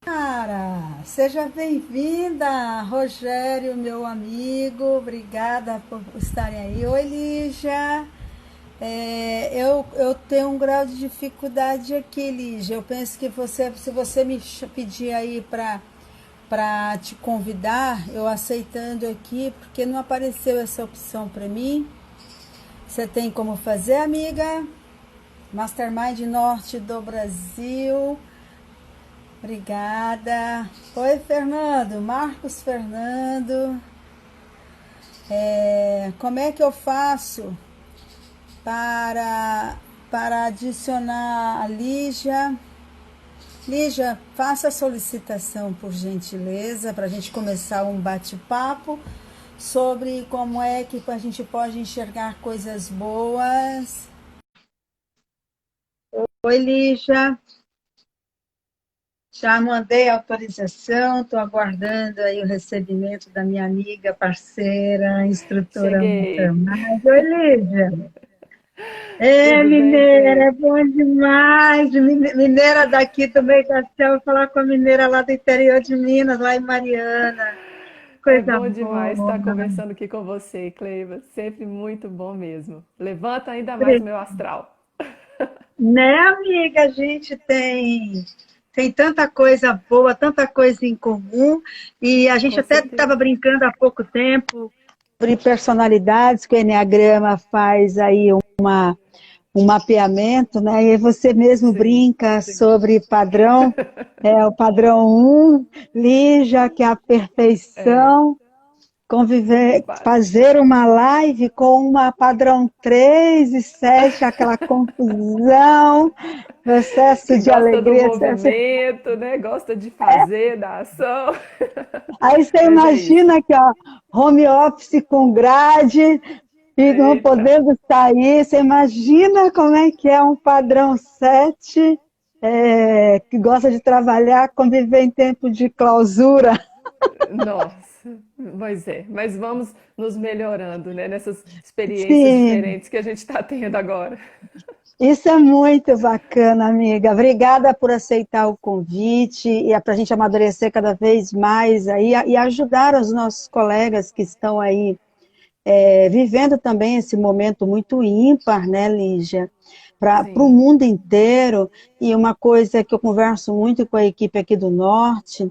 Cara, seja bem-vinda, Rogério, meu amigo. Obrigada por estarem aí. Oi, Lígia. Eu tenho um grau de dificuldade aqui, Lígia. Eu penso que se você me pedir aí para te convidar, eu aceitando aqui, porque não apareceu essa opção para mim. Você tem como fazer, amiga? Mastermind Norte do Brasil. Obrigada. Oi, Fernando. Marcos Fernando. Como é que eu faço para, para adicionar a Lígia? Lígia, faça a solicitação, por gentileza, para a gente começar um bate-papo sobre como é que a gente pode enxergar coisas boas. Oi, Lígia. Já mandei a autorização, estou aguardando aí o recebimento da minha amiga, parceira, instrutora Cheguei. Mastermind. Oi, Lígia. É, Tudo bem, mineira, é Cleide? bom demais. Mineira daqui também, Castelo, vou falar com a mineira lá do interior de Minas, lá em Mariana. É Coisa bom demais boa. estar conversando aqui com você, Cleiva. Sempre muito bom mesmo. Levanta ainda mais o meu astral. Né, amiga? A gente tem tanta coisa boa, tanta coisa em comum, e a gente Com até estava certeza. brincando há pouco tempo sobre personalidades, que o Enneagrama faz aí um mapeamento, né? E você mesmo Sim. brinca sobre padrão, o padrão um, Lígia, que é a É. perfeição, conviver, Pa- fazer uma live com uma padrão 3 e 7, aquela confusão, excesso Que de gosta do alegria, excesso... movimento, né? Gosta de fazer, da ação. Aí você Mas é isso. imagina que ó, home office com grade e não Eita. podendo sair, você imagina como é que é um padrão 7 que gosta de trabalhar, conviver em tempo de clausura. Nossa, pois é. Mas vamos nos melhorando, né? Nessas experiências Sim, diferentes que a gente está tendo agora. isso é muito bacana, amiga. Obrigada por aceitar o convite e é para a gente amadurecer cada vez mais aí e ajudar os nossos colegas que estão aí vivendo também esse momento muito ímpar, né, Lígia? Para o Sim. mundo inteiro. E uma coisa que eu converso muito com a equipe aqui do Norte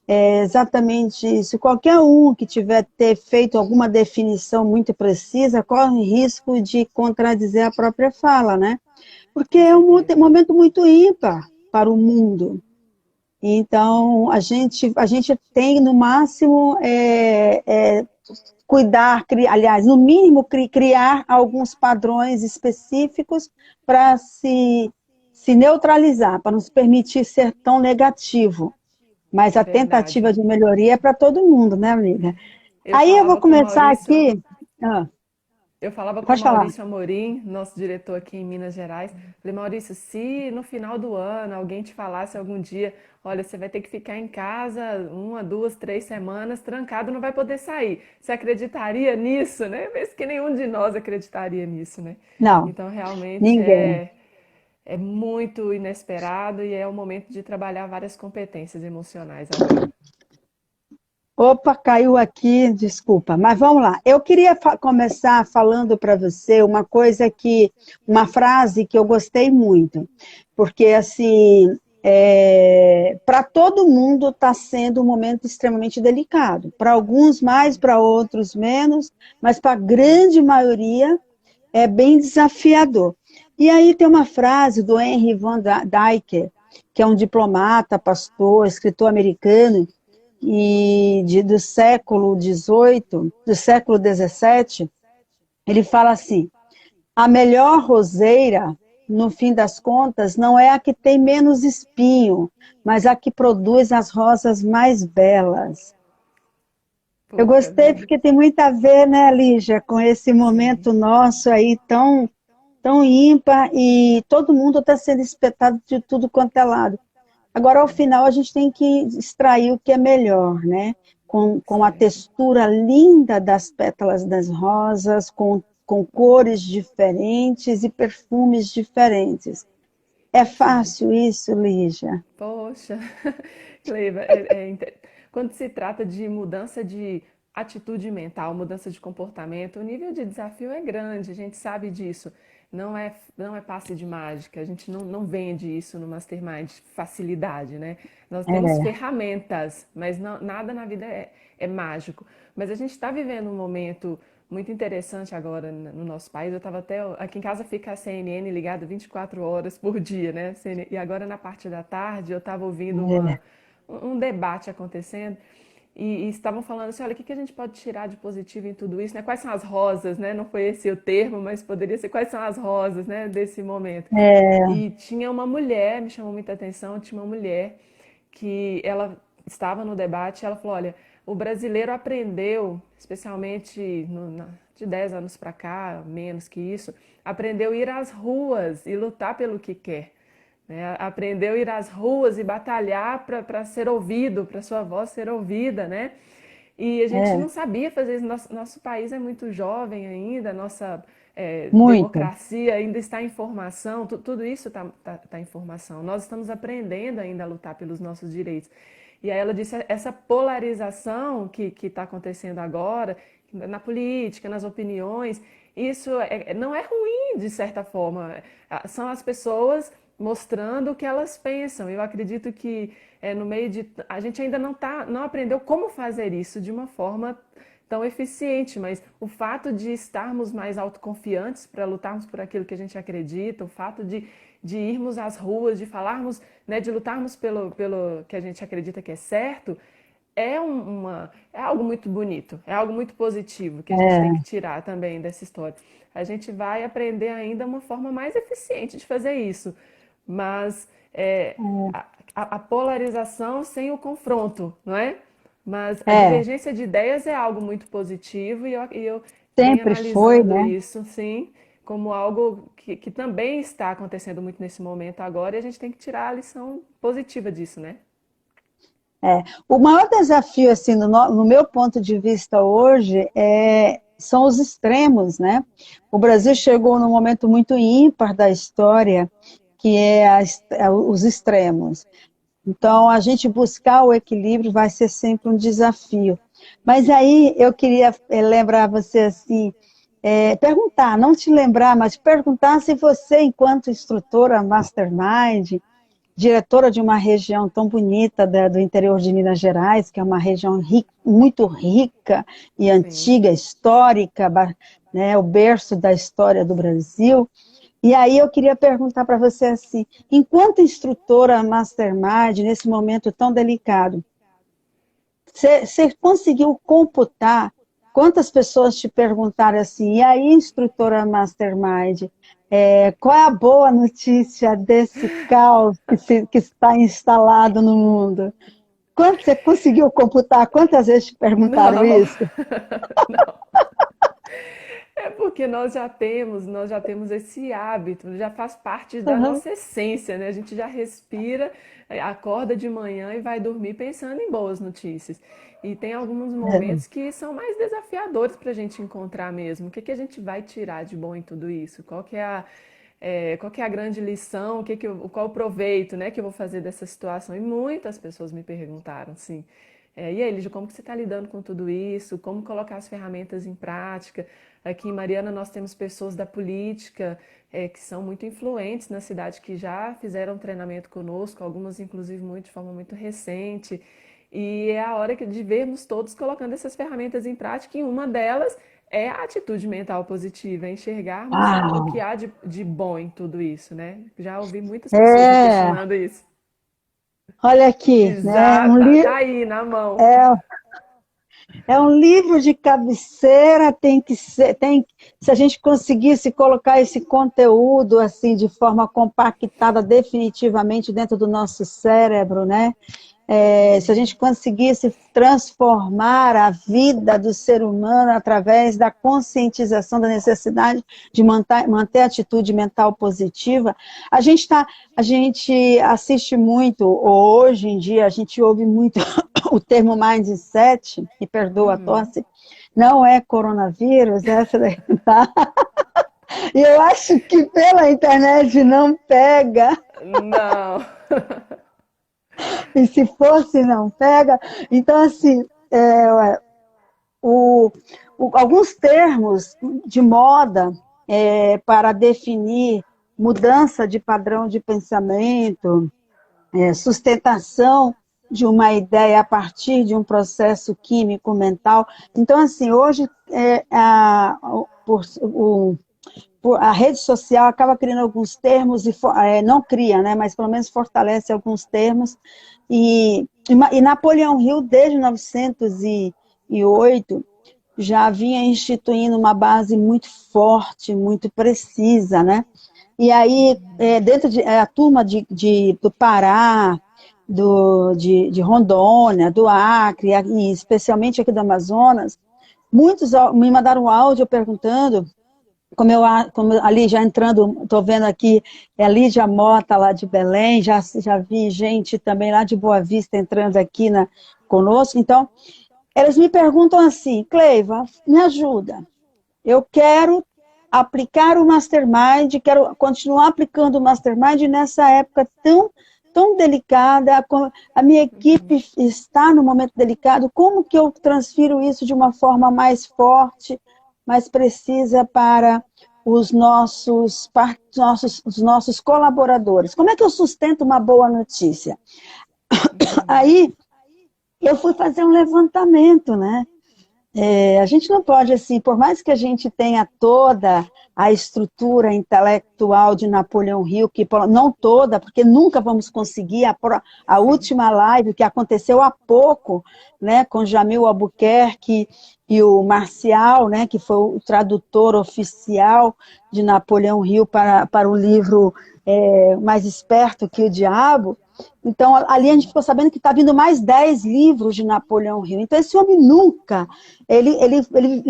é exatamente isso. Qualquer um que tiver ter feito alguma definição muito precisa corre risco de contradizer a própria fala, né? Porque Com é um certeza. momento muito ímpar para o mundo. Então, a gente tem, no máximo, cuidar, aliás, no mínimo, criar alguns padrões específicos para se neutralizar, para nos permitir ser tão negativo. Mas a tentativa Verdade. de melhoria é para todo mundo, né, amiga? Eu Aí eu vou falava com o começar Maurício, aqui. Ah, eu falava com o pode falar. Maurício Amorim, nosso diretor aqui em Minas Gerais. Falei, Maurício, se no final do ano alguém te falasse algum dia, olha, você vai ter que ficar em casa uma, duas, 3 semanas, trancado, não vai poder sair. Você acreditaria nisso, né? Mesmo que nenhum de nós acreditaria nisso, né? Não, Então, realmente ninguém. é muito inesperado e é o momento de trabalhar várias competências emocionais agora. Opa, caiu aqui, desculpa, mas vamos lá. Eu queria começar falando para você uma frase que eu gostei muito, porque assim, para todo mundo está sendo um momento extremamente delicado. Para alguns mais, Sim, para outros menos, mas para a grande maioria é bem desafiador. E aí tem uma frase do Henry Van Dyke, que é um diplomata, pastor, escritor americano, do século XVIII, do século XVII, ele fala assim: a melhor roseira, no fim das contas, não é a que tem menos espinho, mas a que produz as rosas mais belas. Eu puxa gostei vida. porque tem muito a ver, né, Lígia, com esse Sim, momento nosso aí tão ímpar e todo mundo está sendo espetado de tudo quanto é lado. Agora, ao final, a gente tem que extrair o que é melhor, né? Com a certo. textura linda das pétalas das rosas, com cores diferentes e perfumes diferentes. É Sim. fácil isso, Lígia? Poxa, Cleiva, quando se trata de mudança de atitude mental, mudança de comportamento, o nível de desafio é grande, a gente sabe disso. Não é passe de mágica, a gente não vende isso no Mastermind, facilidade, né? Nós temos É, ferramentas, mas nada na vida é mágico. Mas a gente está vivendo um momento muito interessante agora no nosso país. Eu estava até. Aqui em casa fica a CNN ligada 24 horas por dia, né? E agora na parte da tarde eu estava ouvindo é, um debate acontecendo e estavam falando assim, olha, o que a gente pode tirar de positivo em tudo isso, né? Quais são as rosas, né? Não foi esse o termo, mas poderia ser quais são as rosas, né, desse momento. é, E tinha uma mulher, me chamou muita atenção, tinha uma mulher que ela estava no debate, ela falou, olha, o brasileiro aprendeu, especialmente de 10 anos para cá, menos que isso, aprendeu a ir às ruas e lutar pelo que quer, né? Aprendeu a ir às ruas e batalhar para ser ouvido, para sua voz ser ouvida, né? E a gente é, não sabia fazer isso. Nosso país é muito jovem ainda, nossa muito. democracia ainda está em formação, tudo isso está em formação. Nós estamos aprendendo ainda a lutar pelos nossos direitos. E aí ela disse, essa polarização que está acontecendo agora, na política, nas opiniões, isso não é ruim, de certa forma. São as pessoas mostrando o que elas pensam. Eu acredito que no meio de. A gente ainda não aprendeu como fazer isso de uma forma tão eficiente, mas o fato de estarmos mais autoconfiantes para lutarmos por aquilo que a gente acredita, o fato de irmos às ruas, de falarmos, né, de lutarmos pelo que a gente acredita que é certo, é algo muito bonito, é algo muito positivo que a gente tem que É, tirar também dessa história. A gente vai aprender ainda uma forma mais eficiente de fazer isso, mas a, a polarização sem o confronto, não é? Mas a é, divergência de ideias é algo muito positivo e eu venho sempre foi, analisando né? isso, sim, como algo que também está acontecendo muito nesse momento agora e a gente tem que tirar a lição positiva disso, né? É. O maior desafio, assim, no meu ponto de vista hoje, são os extremos, né? O Brasil chegou num momento muito ímpar da história, que os extremos. Então, a gente buscar o equilíbrio vai ser sempre um desafio. Mas aí eu queria lembrar você assim, perguntar, não te lembrar, mas perguntar se você, enquanto instrutora Mastermind, diretora de uma região tão bonita do interior de Minas Gerais, que é uma região muito rica e Sim. antiga, histórica, né, o berço da história do Brasil. E aí eu queria perguntar para você assim, enquanto instrutora Mastermind, nesse momento tão delicado, você conseguiu computar quantas pessoas te perguntaram assim, e aí, instrutora Mastermind, qual é a boa notícia desse caos que está instalado no mundo? Quanto você conseguiu computar? Quantas vezes te perguntaram Não, isso? não. É porque nós já temos esse hábito, já faz parte da Uhum. nossa essência, né? A gente já respira, acorda de manhã e vai dormir pensando em boas notícias. E tem alguns momentos que são mais desafiadores para a gente encontrar mesmo. O que que a gente vai tirar de bom em tudo isso? Qual que é a grande lição? Qual o proveito, né, que eu vou fazer dessa situação? E muitas pessoas me perguntaram, sim. E aí, Lígia, como que você está lidando com tudo isso? Como colocar as ferramentas em prática? Aqui em Mariana nós temos pessoas da política que são muito influentes na cidade, que já fizeram treinamento conosco, algumas inclusive de forma muito recente. E é a hora de vermos todos colocando essas ferramentas em prática, e uma delas é a atitude mental positiva, é enxergarmos o que Ah, há de bom em tudo isso, né? Já ouvi muitas pessoas me é, questionando isso. olha aqui, né? Exato, tá aí na mão. É, é um livro de cabeceira, tem que ser, se a gente conseguisse colocar esse conteúdo assim de forma compactada definitivamente dentro do nosso cérebro, né? Se a gente conseguisse transformar a vida do ser humano através da conscientização da necessidade de manter a atitude mental positiva, a gente assiste muito, ou hoje em dia a gente ouve muito o termo mindset, me perdoa a Uhum. tosse, não é coronavírus, essa daí, tá? E eu acho que pela internet não pega. Não. E se fosse, não pega. Então, assim, o, alguns termos de moda para definir mudança de padrão de pensamento, sustentação de uma ideia a partir de um processo químico mental. Então, assim, hoje a rede social acaba criando alguns termos, não cria, né, mas pelo menos fortalece alguns termos, e Napoleão Hill, desde 1908, já vinha instituindo uma base muito forte, muito precisa, né? E aí, dentro a turma do Pará, de Rondônia, do Acre, e especialmente aqui do Amazonas, muitos me mandaram um áudio perguntando, como ali já entrando, estou vendo aqui, é a Lídia Mota, lá de Belém, já vi gente também lá de Boa Vista entrando aqui conosco. Então, eles me perguntam assim: Cleiva, me ajuda, eu quero aplicar o Mastermind, quero continuar aplicando o Mastermind nessa época tão delicada, a minha equipe está num momento delicado, como que eu transfiro isso de uma forma mais forte, mais precisa para os nossos colaboradores? Como é que eu sustento uma boa notícia? Aí eu fui fazer um levantamento, né? A gente não pode, assim, por mais que a gente tenha toda a estrutura intelectual de Napoleão Hill, que não toda, porque nunca vamos conseguir, a última live que aconteceu há pouco, né, com Jamil Albuquerque e o Marcial, né, que foi o tradutor oficial de Napoleão Hill para o livro Mais Esperto que o Diabo. Então, ali a gente ficou sabendo que está vindo mais 10 livros de Napoleão Hill. Então, esse homem nunca, ele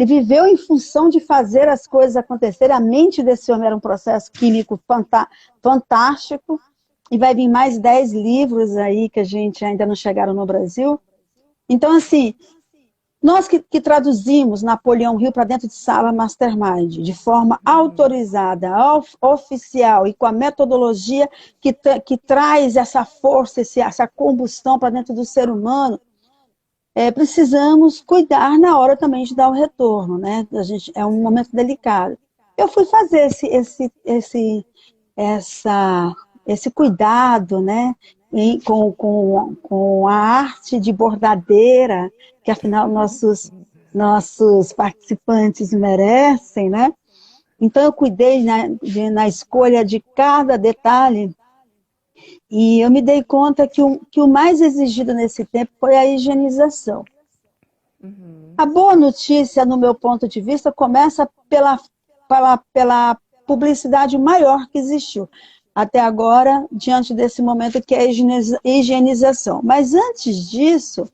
viveu em função de fazer as coisas acontecerem. A mente desse homem era um processo químico fantástico. E vai vir mais 10 livros aí que a gente ainda não chegaram no Brasil. Então, assim, nós que traduzimos Napoleão Hill para dentro de sala Mastermind, de forma autorizada, oficial e com a metodologia que traz essa força, essa combustão para dentro do ser humano, precisamos cuidar na hora também de dar o retorno, né? É um momento delicado. Eu fui fazer esse cuidado, né? Com a arte de bordadeira, que afinal nossos participantes merecem, né? Então eu cuidei na escolha de cada detalhe e eu me dei conta que o mais exigido nesse tempo foi a higienização. A boa notícia, no meu ponto de vista, começa pela publicidade maior que existiu até agora, diante desse momento, que é a higienização. Mas antes disso,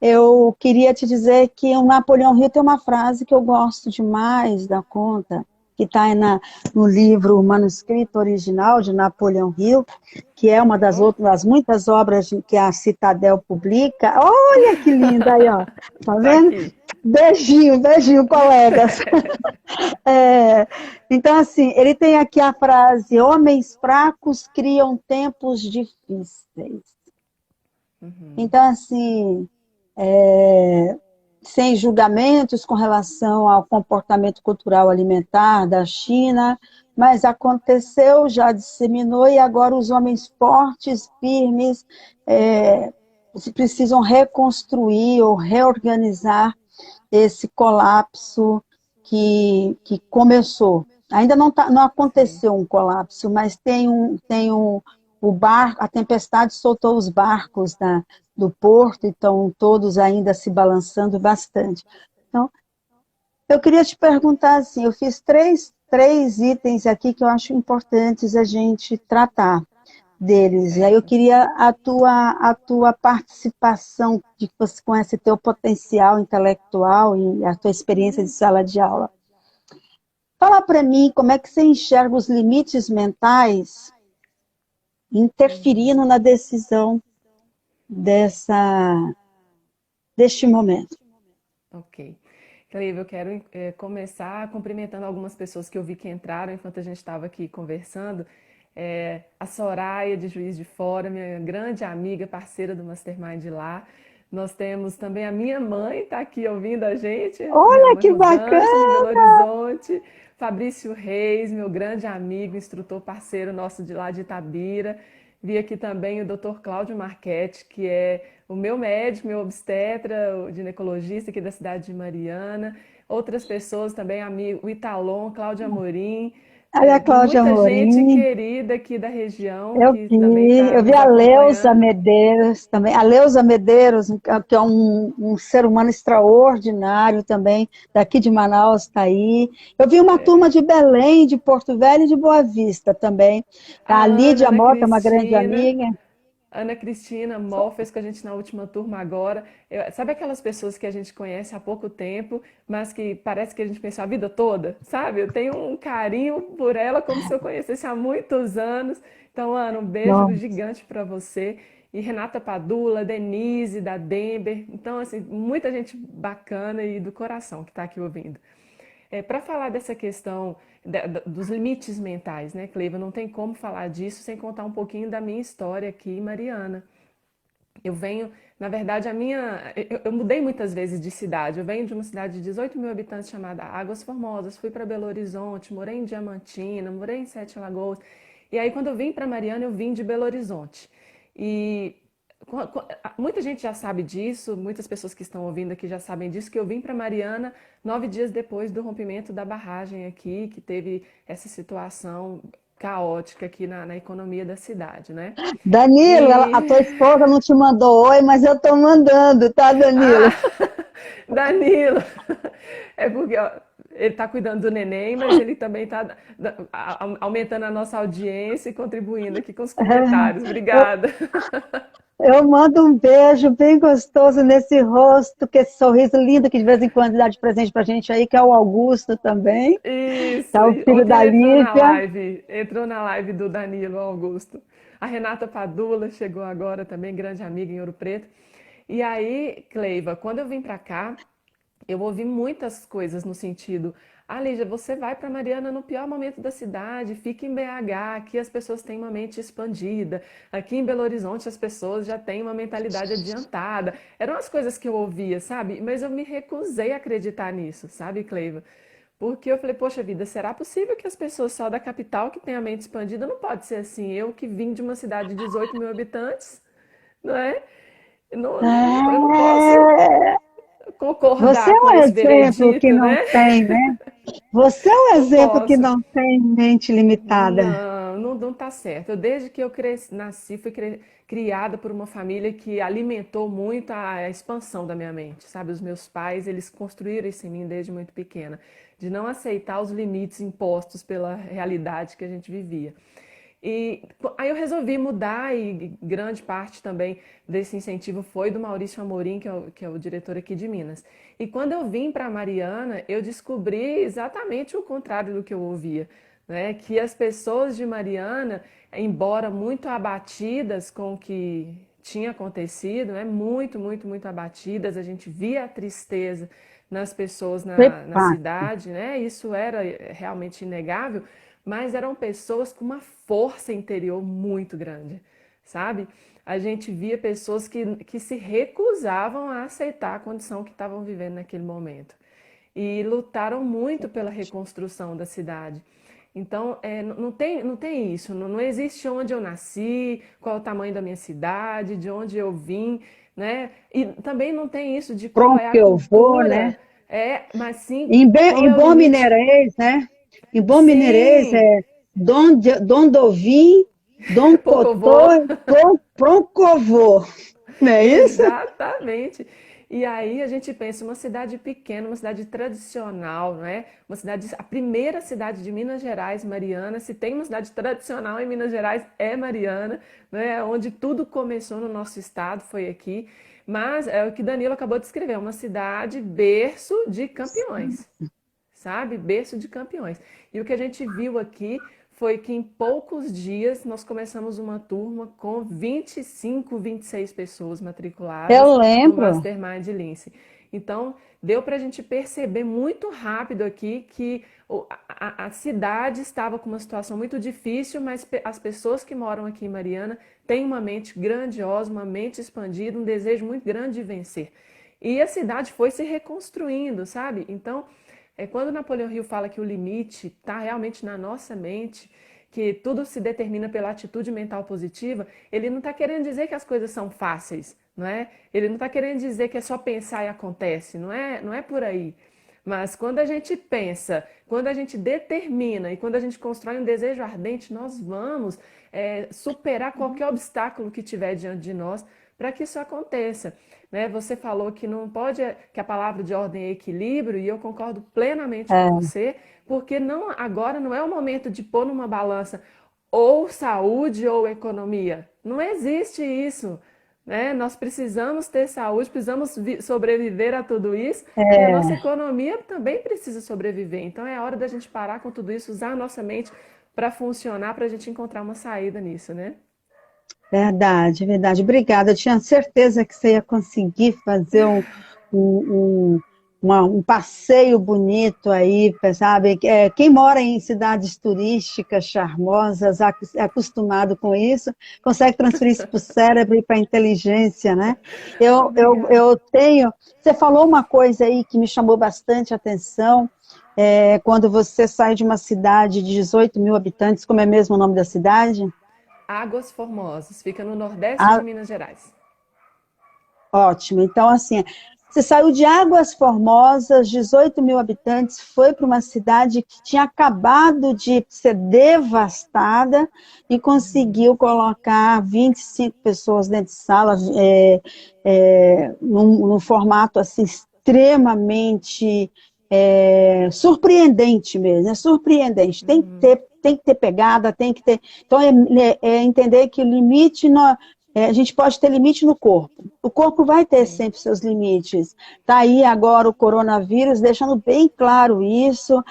eu queria te dizer que o Napoleão Hill tem uma frase que eu gosto demais da conta, que está no livro, o manuscrito original de Napoleão Hill, que é uma das muitas obras que a Citadel publica. Olha que linda aí, ó. Tá vendo? Aqui. Beijinho, colegas. Então, assim, ele tem aqui a frase: homens fracos criam tempos difíceis. Então, assim, sem julgamentos com relação ao comportamento cultural alimentar da China, mas aconteceu, já disseminou, e agora os homens fortes, firmes, precisam reconstruir ou reorganizar esse colapso que começou. Ainda não aconteceu um colapso, mas o barco, a tempestade soltou os barcos do porto, então todos ainda se balançando bastante. Então, eu queria te perguntar assim, eu fiz três itens aqui que eu acho importantes a gente tratar deles. E aí eu queria a tua participação, de que você conhece teu potencial intelectual e a tua experiência de sala de aula. Fala para mim como é que você enxerga os limites mentais interferindo na decisão deste momento. Ok. Cleiva, eu quero começar cumprimentando algumas pessoas que eu vi que entraram enquanto a gente estava aqui conversando. a Soraya de Juiz de Fora, minha grande amiga, parceira do Mastermind lá. Nós temos também a minha mãe, está aqui ouvindo a gente, minha Olha mãe que Rosângela, em Belo bacana! Horizonte. Fabrício Reis, meu grande amigo, instrutor parceiro nosso de lá de Itabira. Vi aqui também o Dr. Cláudio Marchetti, que é o meu médico, meu obstetra, o ginecologista aqui da cidade de Mariana. Outras pessoas também, amigo, o Italon, Cláudio Amorim. Olha a Cláudia Muita gente Amorim. querida aqui da região que também está Eu vi nos a Leusa acompanhando. Medeiros também. A Leusa Medeiros, que é um ser humano extraordinário também, daqui de Manaus, está aí. Eu vi uma turma de Belém, de Porto Velho e de Boa Vista também. A A Ana, Lídia Ana Mota, uma grande Cristina. amiga. Ana Cristina Mol fez com a gente na última turma agora. Sabe aquelas pessoas que a gente conhece há pouco tempo, mas que parece que a gente conhece a vida toda? Sabe? Eu tenho um carinho por ela como se eu conhecesse há muitos anos. Então, Ana, um beijo Não. gigante para você. E Renata Padula, Denise, da Denver. Então, assim, muita gente bacana e do coração que está aqui ouvindo. Para falar dessa questão dos limites mentais, né, Cleiva? Não tem como falar disso sem contar um pouquinho da minha história aqui, Mariana. Eu venho, na verdade, eu mudei muitas vezes de cidade. Eu venho de uma cidade de 18 mil habitantes chamada Águas Formosas, fui para Belo Horizonte, morei em Diamantina, morei em Sete Lagoas. E aí, quando eu vim para Mariana, eu vim de Belo Horizonte. E muita gente já sabe disso, muitas pessoas que estão ouvindo aqui já sabem disso, que eu vim para Mariana 9 dias depois do rompimento da barragem aqui, que teve essa situação caótica aqui na economia da cidade, né? Danilo, a E tua esposa não te mandou oi, mas eu estou mandando, tá, Danilo? ah, Danilo, é porque ó, ele está cuidando do neném, mas ele também está aumentando a nossa audiência e contribuindo aqui com os comentários. Eu, Obrigada. eu mando um beijo bem gostoso nesse rosto, que esse sorriso lindo que de vez em quando dá de presente pra gente aí, que é o Augusto também, Isso. tá? O E filho ontem da ele Lívia. entrou na live do Danilo Augusto. A Renata Padula chegou agora também, grande amiga em Ouro Preto. E aí, Cleiva, quando eu vim para cá, eu ouvi muitas coisas no sentido, Lígia, você vai para Mariana no pior momento da cidade, fica em BH, aqui as pessoas têm uma mente expandida, aqui em Belo Horizonte as pessoas já têm uma mentalidade adiantada. Eram as coisas que eu ouvia, sabe? Mas eu me recusei a acreditar nisso, sabe, Cleiva? Porque eu falei, poxa vida, será possível que as pessoas só da capital que têm a mente expandida? Não pode ser assim. Eu que vim de uma cidade de 18 mil habitantes, não é? Eu não posso É, você concordar é com um esse exemplo que veredito, não né? tem, né? Você é um Não exemplo que posso. não tem mente limitada. Não tá certo. Desde que eu nasci, fui criada por uma família que alimentou muito a expansão da minha mente, sabe? Os meus pais, eles construíram isso em mim desde muito pequena, de não aceitar os limites impostos pela realidade que a gente vivia. E aí eu resolvi mudar e grande parte também desse incentivo foi do Maurício Amorim, que é o diretor aqui de Minas. E quando eu vim para Mariana, eu descobri exatamente o contrário do que eu ouvia, né? Que as pessoas de Mariana, embora muito abatidas com o que tinha acontecido, né? Muito, muito, muito abatidas, a gente via a tristeza nas pessoas na Epa, cidade, né? Isso era realmente inegável, mas eram pessoas com uma força interior muito grande, sabe? A gente via pessoas que se recusavam a aceitar a condição que estavam vivendo naquele momento e lutaram muito pela reconstrução da cidade. Então, não tem isso, não existe onde eu nasci, qual é o tamanho da minha cidade, de onde eu vim, né? E também não tem isso de qual pronto é a que eu vou, cultura, né? mas sim qual Em é o bom limite. mineirês, né? Em bom mineirês Sim, é Dom Dovim, Dom pouco Cotô, vou. Proncovô. Não é isso? Exatamente. E aí a gente pensa uma cidade pequena, uma cidade tradicional, não é? Uma cidade, a primeira cidade de Minas Gerais, Mariana. Se tem uma cidade tradicional em Minas Gerais, é Mariana, né? Onde tudo começou no nosso estado, foi aqui. Mas é o que Danilo acabou de escrever, é uma cidade berço de campeões, sabe? Berço de campeões. E o que a gente viu aqui foi que em poucos dias nós começamos uma turma com 25, 26 pessoas matriculadas Eu no lembro. Mastermind Lince. Então, deu para a gente perceber muito rápido aqui que a cidade estava com uma situação muito difícil, mas as pessoas que moram aqui em Mariana têm uma mente grandiosa, uma mente expandida, um desejo muito grande de vencer. E a cidade foi se reconstruindo, sabe? Então, quando Napoleão Hill fala que o limite está realmente na nossa mente, que tudo se determina pela atitude mental positiva, ele não está querendo dizer que as coisas são fáceis, não é? Ele não está querendo dizer que é só pensar e acontece, não é por aí. Mas quando a gente pensa, quando a gente determina e quando a gente constrói um desejo ardente, nós vamos superar qualquer obstáculo que tiver diante de nós para que isso aconteça. Né? Você falou que não pode, que a palavra de ordem é equilíbrio, e eu concordo plenamente com É, você, porque agora não é o momento de pôr numa balança ou saúde ou economia. Não existe isso. Né? Nós precisamos ter saúde, precisamos sobreviver a tudo isso, e a nossa é economia também precisa sobreviver. Então é hora da gente parar com tudo isso, usar a nossa mente para funcionar, para a gente encontrar uma saída nisso, né? verdade, verdade. Obrigada. Eu tinha certeza que você ia conseguir fazer um, um passeio bonito aí, sabe? Quem mora em cidades turísticas charmosas, é acostumado com isso, consegue transferir isso para o cérebro e para a inteligência, né? Obrigada. Eu tenho. Você falou uma coisa aí que me chamou bastante a atenção. Quando você sai de uma cidade de 18 mil habitantes, como é mesmo o nome da cidade? Águas Formosas, fica no nordeste de Minas Gerais. Ótimo. Então, assim, você saiu de Águas Formosas, 18 mil habitantes, foi para uma cidade que tinha acabado de ser devastada e conseguiu colocar 25 pessoas dentro de sala, num formato assim, extremamente surpreendente mesmo, é surpreendente. Tem que ter pegada, tem que ter. Então, é entender que o limite. A gente pode ter limite no corpo. O corpo vai ter Sim. sempre seus limites. Está aí agora o coronavírus, deixando bem claro isso.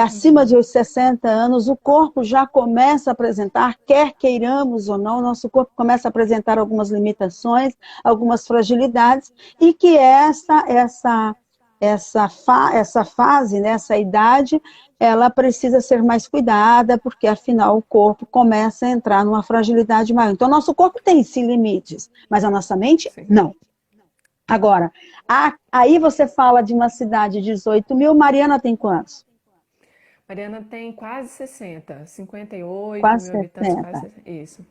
Acima de 60 anos, o corpo já começa a apresentar, quer queiramos ou não, nosso corpo começa a apresentar algumas limitações, algumas fragilidades, e que essa fase, né, essa idade, ela precisa ser mais cuidada, porque afinal o corpo começa a entrar numa fragilidade maior. Então, nosso corpo tem sim limites, mas a nossa mente, Sim. não. Agora, aí você fala de uma cidade de 18 mil, Mariana tem quantos? Mariana tem quase 60, 58 Quase mil habitantes, quase 60. 60. Isso.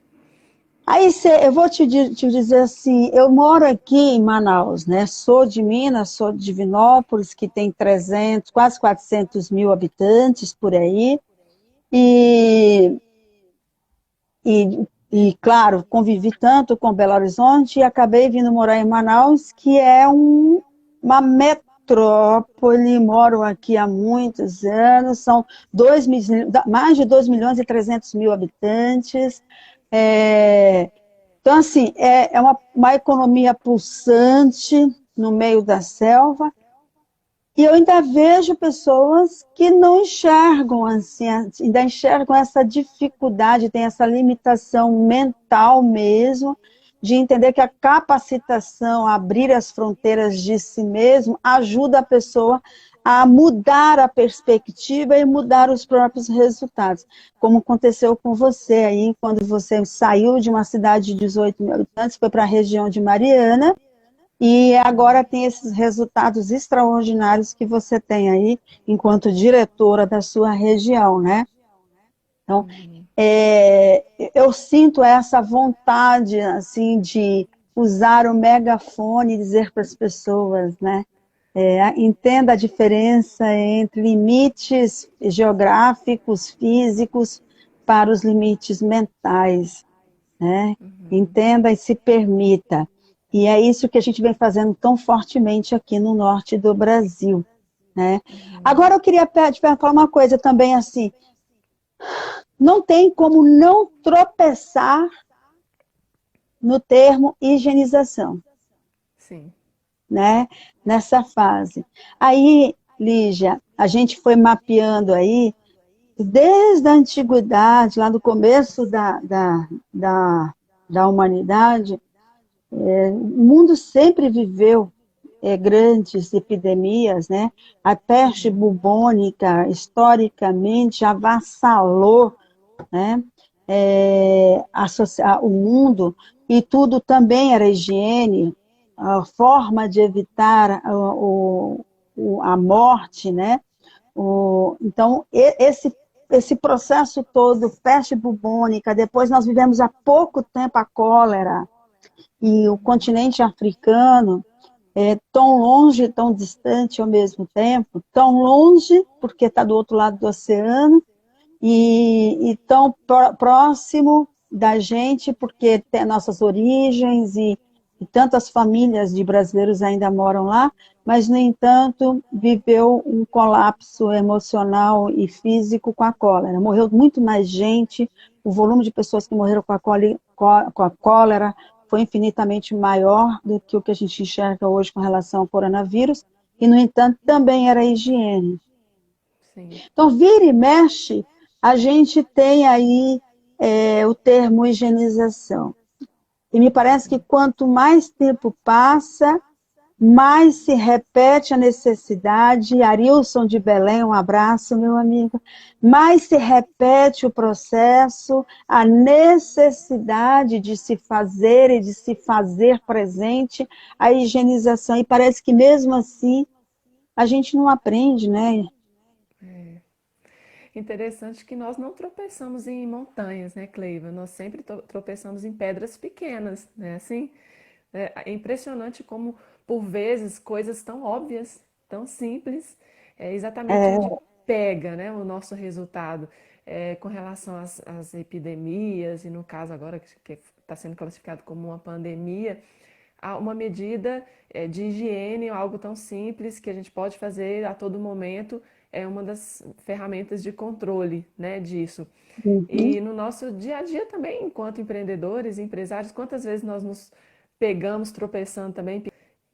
Aí eu vou te dizer assim, eu moro aqui em Manaus, né? Sou de Minas, sou de Divinópolis, que tem 300, quase 400 mil habitantes por aí, e, claro, convivi tanto com Belo Horizonte e acabei vindo morar em Manaus, que é uma metrópole, moro aqui há muitos anos, são mais de 2 milhões e 300 mil habitantes. Então, assim, é uma economia pulsante no meio da selva, e eu ainda vejo pessoas que não enxergam, assim, ainda enxergam essa dificuldade, tem essa limitação mental mesmo, de entender que a capacitação, a abrir as fronteiras de si mesmo, ajuda a pessoa a mudar a perspectiva e mudar os próprios resultados, como aconteceu com você aí, quando você saiu de uma cidade de 18 mil habitantes, foi para a região de Mariana, e agora tem esses resultados extraordinários que você tem aí, enquanto diretora da sua região, né? Então, eu sinto essa vontade, assim, de usar o megafone e dizer para as pessoas, né? Entenda a diferença entre limites geográficos, físicos, para os limites mentais, né? Entenda e se permita. E é isso que a gente vem fazendo tão fortemente aqui no norte do Brasil, né? Agora eu queria te falar uma coisa também, assim, não tem como não tropeçar no termo higienização, Sim. né? Nessa fase. Aí, Lígia, a gente foi mapeando aí, desde a antiguidade, lá no começo da humanidade, o mundo sempre viveu grandes epidemias, né? A peste bubônica, historicamente, avassalou, né? O mundo, e tudo também era higiene, a forma de evitar a morte, né? Então, esse processo todo, peste bubônica, depois nós vivemos há pouco tempo a cólera, e o continente africano é tão longe, tão distante ao mesmo tempo, tão longe, porque está do outro lado do oceano, e tão próximo da gente, porque tem nossas origens, e tantas famílias de brasileiros ainda moram lá, mas, no entanto, viveu um colapso emocional e físico com a cólera. Morreu muito mais gente, o volume de pessoas que morreram com a cólera foi infinitamente maior do que o que a gente enxerga hoje com relação ao coronavírus, e, no entanto, também era higiene. Sim. Então, vira e mexe, a gente tem aí o termo higienização. E me parece que quanto mais tempo passa, mais se repete a necessidade. Arilson de Belém, um abraço, meu amigo. Mais se repete o processo, a necessidade de se fazer e de se fazer presente a higienização. E parece que mesmo assim a gente não aprende, né? Interessante que nós não tropeçamos em montanhas, né, Cleiva? Nós sempre tropeçamos em pedras pequenas, né? Assim, é impressionante como, por vezes, coisas tão óbvias, tão simples, é exatamente onde É, pega, né, o nosso resultado. Com relação às epidemias, e no caso agora que está sendo classificado como uma pandemia, há uma medida de higiene, algo tão simples que a gente pode fazer a todo momento, é uma das ferramentas de controle, né, disso. uhum. E no nosso dia a dia também, enquanto empreendedores, empresários, quantas vezes nós nos pegamos tropeçando também,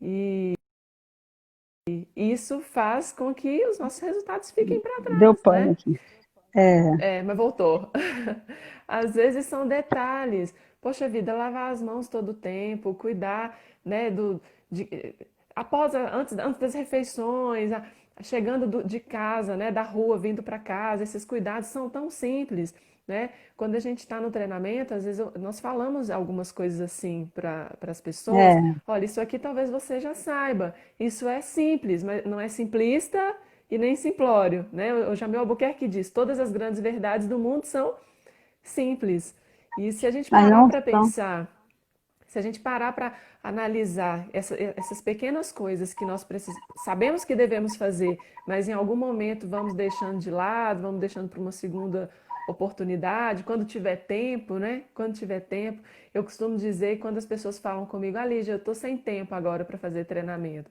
e isso faz com que os nossos resultados fiquem para Deu trás, pane né? aqui. É, Mas voltou. Às vezes são detalhes. Poxa vida, lavar as mãos todo o tempo, cuidar, né, de, antes das refeições, chegando de casa, né, da rua, vindo para casa, esses cuidados são tão simples, né? Quando a gente está no treinamento, às vezes nós falamos algumas coisas assim para as pessoas. é, Olha, isso aqui talvez você já saiba. Isso é simples, mas não é simplista e nem simplório, né? O Jamil Albuquerque diz: todas as grandes verdades do mundo são simples. E se a gente mas parar não para são. pensar, se a gente parar para analisar essas pequenas coisas que nós sabemos que devemos fazer, mas em algum momento vamos deixando de lado, vamos deixando para uma segunda oportunidade, quando tiver tempo, né? Quando tiver tempo, eu costumo dizer, quando as pessoas falam comigo: Lígia, eu estou sem tempo agora para fazer treinamento.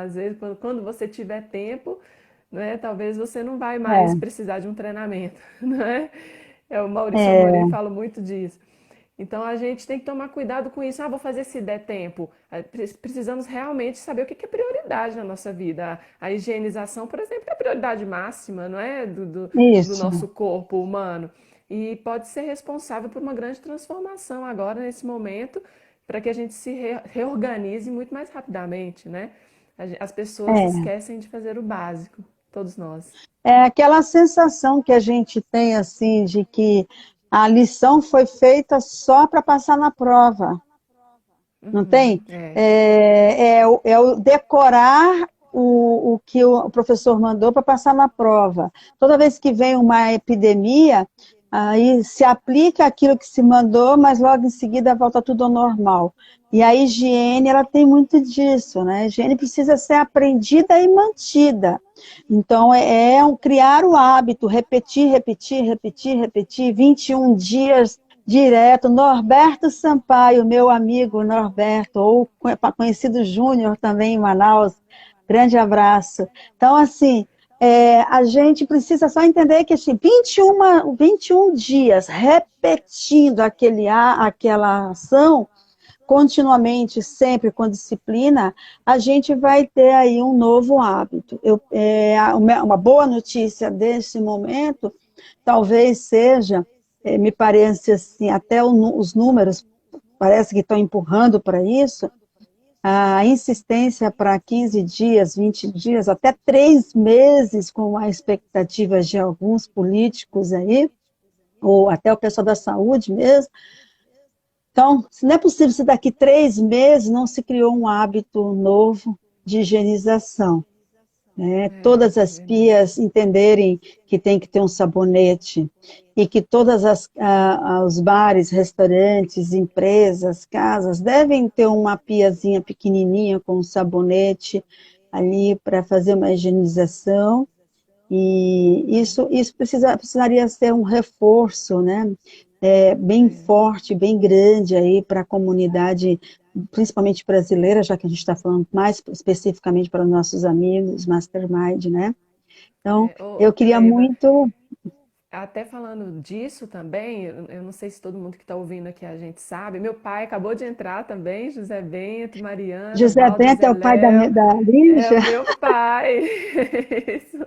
Às vezes, quando você tiver tempo, né, talvez você não vai mais É, precisar de um treinamento, né? O Maurício Amorim é, fala muito disso. Então a gente tem que tomar cuidado com isso. Vou fazer se der tempo. Precisamos realmente saber o que é prioridade na nossa vida. A higienização, por exemplo, é a prioridade máxima, não é? Do isso. nosso corpo humano. E pode ser responsável por uma grande transformação agora, nesse momento, para que a gente se reorganize muito mais rapidamente, né? As pessoas É. esquecem de fazer o básico, todos nós. É aquela sensação que a gente tem, assim, de que a lição foi feita só para passar na prova, não Uhum, tem? É o decorar o que o professor mandou para passar na prova. Toda vez que vem uma epidemia, aí se aplica aquilo que se mandou, mas logo em seguida volta tudo ao normal. E a higiene, ela tem muito disso, né? A higiene precisa ser aprendida e mantida. Então, criar o hábito, repetir, repetir, repetir, repetir, 21 dias direto. Norberto Sampaio, meu amigo Norberto, ou conhecido Júnior também em Manaus, grande abraço. Então, assim, a gente precisa só entender que assim, 21 dias repetindo aquela ação, continuamente, sempre com disciplina, a gente vai ter aí um novo hábito. Uma boa notícia desse momento, talvez seja, me parece assim, até os números parece que estão empurrando para isso, a insistência para 15 dias, 20 dias, até 3 meses, com a expectativa de alguns políticos aí, ou até o pessoal da saúde mesmo. Então, se não é possível se daqui 3 meses não se criou um hábito novo de higienização, né? É, Todas as verdade. pias entenderem que tem que ter um sabonete e que todas os bares, restaurantes, empresas, casas devem ter uma piazinha pequenininha com um sabonete ali para fazer uma higienização. E isso precisaria ser um reforço, né? Bem É, forte, bem grande aí para a comunidade, principalmente brasileira, já que a gente está falando mais especificamente para os nossos amigos, Mastermind, né? Então, Ô, eu queria Kleiva, muito. até falando disso também, eu não sei se todo mundo que está ouvindo aqui a gente sabe, meu pai acabou de entrar também, José Bento, Mariana, José Valdo, Bento é Zé o pai da, Léo, da é Lígia? o meu pai. Isso.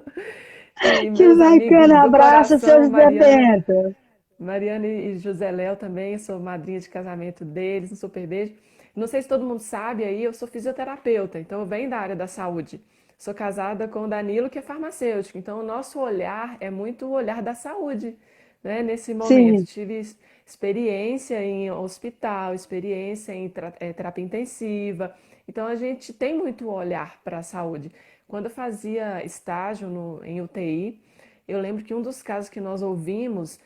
E Que meus amigos bacana! do Abraço, seu coração, José Mariana, Bento. Mariana e José Léo também, sou madrinha de casamento deles, um super beijo. Não sei se todo mundo sabe aí, eu sou fisioterapeuta, então eu venho da área da saúde. Sou casada com o Danilo, que é farmacêutico, então o nosso olhar é muito o olhar da saúde, né? Nesse momento. Sim, Tive experiência em hospital, experiência em terapia intensiva, então a gente tem muito olhar para a saúde. Quando eu fazia estágio em UTI, eu lembro que um dos casos que nós ouvimos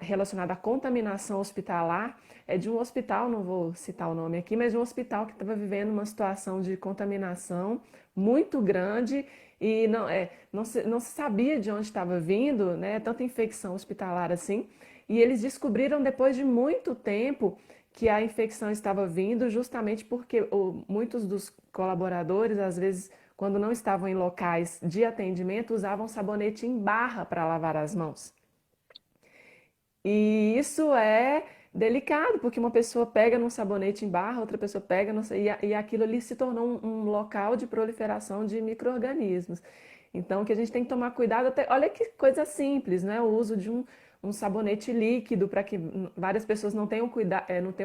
relacionado à contaminação hospitalar é de um hospital, não vou citar o nome aqui, mas de um hospital que estava vivendo uma situação de contaminação muito grande e não se sabia de onde estava vindo, né, tanta infecção hospitalar assim. E eles descobriram depois de muito tempo que a infecção estava vindo justamente porque muitos dos colaboradores, às vezes, quando não estavam em locais de atendimento, usavam sabonete em barra para lavar as mãos. E isso é delicado, porque uma pessoa pega num sabonete em barra, outra pessoa pega, e aquilo ali se tornou um local de proliferação de micro-organismos. Então, que a gente tem que tomar cuidado, até, olha que coisa simples, né? O uso de um sabonete líquido para que várias pessoas não tenham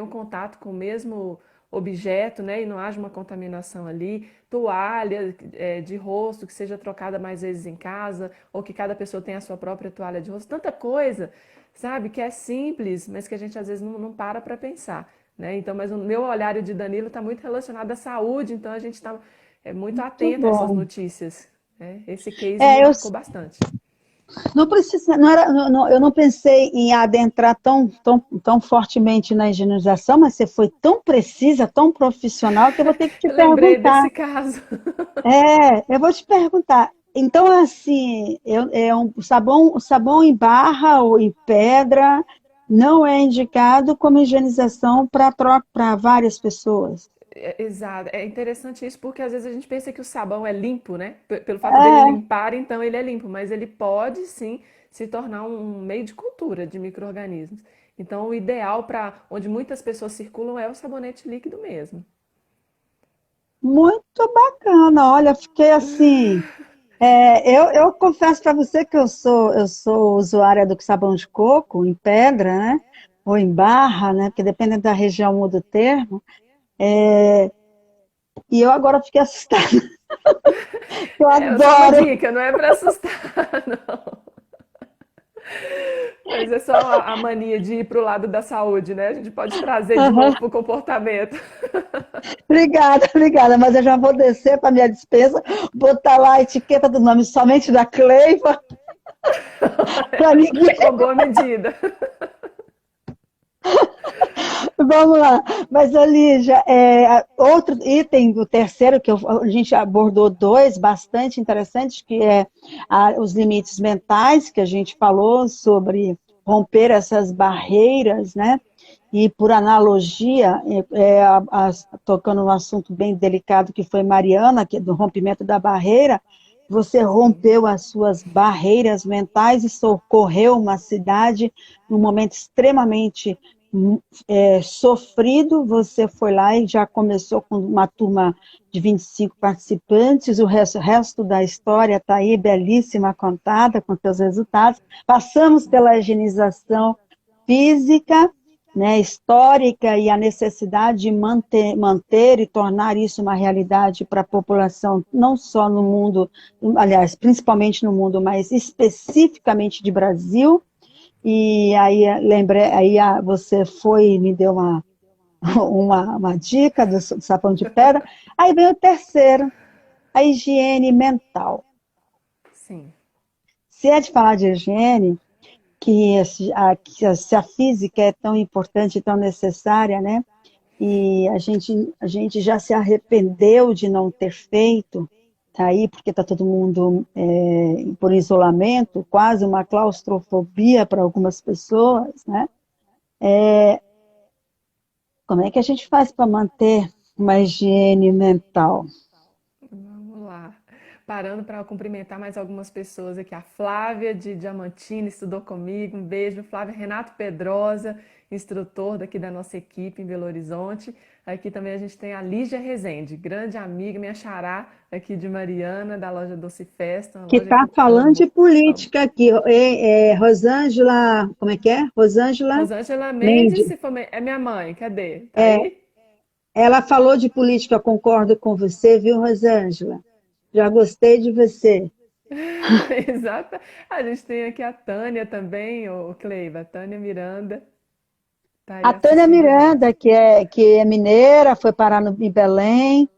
contato com o mesmo objeto, né? E não haja uma contaminação ali. Toalha, de rosto que seja trocada mais vezes em casa, ou que cada pessoa tenha a sua própria toalha de rosto. Tanta coisa, sabe? Que é simples, mas que a gente às vezes não para pensar, né? Então, mas o meu olhar e o de Danilo está muito relacionado à saúde, então a gente está muito muito atento a essas bom. notícias, né? Esse case me É, eu marcou bastante. não precisa, não era, eu não pensei em adentrar tão fortemente na higienização, mas você foi tão precisa, tão profissional, que eu vou ter que te Eu lembrei perguntar. desse caso. Eu vou te perguntar. Então, assim, o sabão em barra ou em pedra não é indicado como higienização para várias pessoas. Exato. É interessante isso porque às vezes a gente pensa que o sabão é limpo, né? Pelo fato dele É, limpar, então ele é limpo, mas ele pode sim se tornar um meio de cultura de micro-organismos. Então, o ideal para onde muitas pessoas circulam é o sabonete líquido mesmo. muito bacana. Olha, fiquei assim. Eu confesso para você que eu sou usuária do sabão de coco em pedra, né? Ou em barra, né? Porque dependendo da região muda o termo. E eu agora fiquei assustada. Eu É só uma adoro. dica, não é para assustar, não. Mas é só a mania de ir pro lado da saúde, né? A gente pode trazer de novo pro comportamento. Obrigada, obrigada. Mas eu já vou descer para minha despesa, botar lá a etiqueta do nome somente da Cleiva, para ninguém. Uma boa medida. Vamos lá. Mas, Lígia, outro item, o terceiro, que a gente abordou dois bastante interessantes, que é os limites mentais, que a gente falou sobre romper essas barreiras, né? E, por analogia, tocando um assunto bem delicado que foi Mariana, que é do rompimento da barreira, você Sim. rompeu as suas barreiras mentais e socorreu uma cidade num momento extremamente sofrido. Você foi lá e já começou com uma turma de 25 participantes, o resto da história está aí, belíssima, contada, com seus resultados. Passamos pela higienização física, né, histórica e a necessidade de manter e tornar isso uma realidade para a população, não só no mundo, aliás, principalmente no mundo, mas especificamente de Brasil. E aí lembrei, aí você foi e me deu uma dica do sapão de pedra. Aí vem o terceiro, a higiene mental. Sim. Se é de falar de higiene, se a física é tão importante e tão necessária, né? E a gente já se arrependeu de não ter feito, tá aí, porque está todo mundo por isolamento, quase uma claustrofobia para algumas pessoas, né? Como é que a gente faz para manter uma higiene mental? Vamos lá. Parando para cumprimentar mais algumas pessoas aqui. A Flávia de Diamantino estudou comigo. Um beijo, Flávia. Renato Pedrosa, instrutor daqui da nossa equipe em Belo Horizonte. Aqui também a gente tem a Lígia Rezende, grande amiga, minha xará aqui de Mariana, da loja Doce Festa, uma Que loja está que eu falando de amo, amo. política aqui. Rosângela, como é que é? Rosângela Rosângela Mendes, Mendes. se for, é minha mãe, cadê? Tá aí? Ela falou de política, eu concordo com você, viu, Rosângela? Já gostei de você. Exato. A gente tem aqui a Tânia também, o Cleiva, a Tânia Miranda, tá aí A Tânia assistindo a gente. Miranda, que é mineira, foi parar em Belém.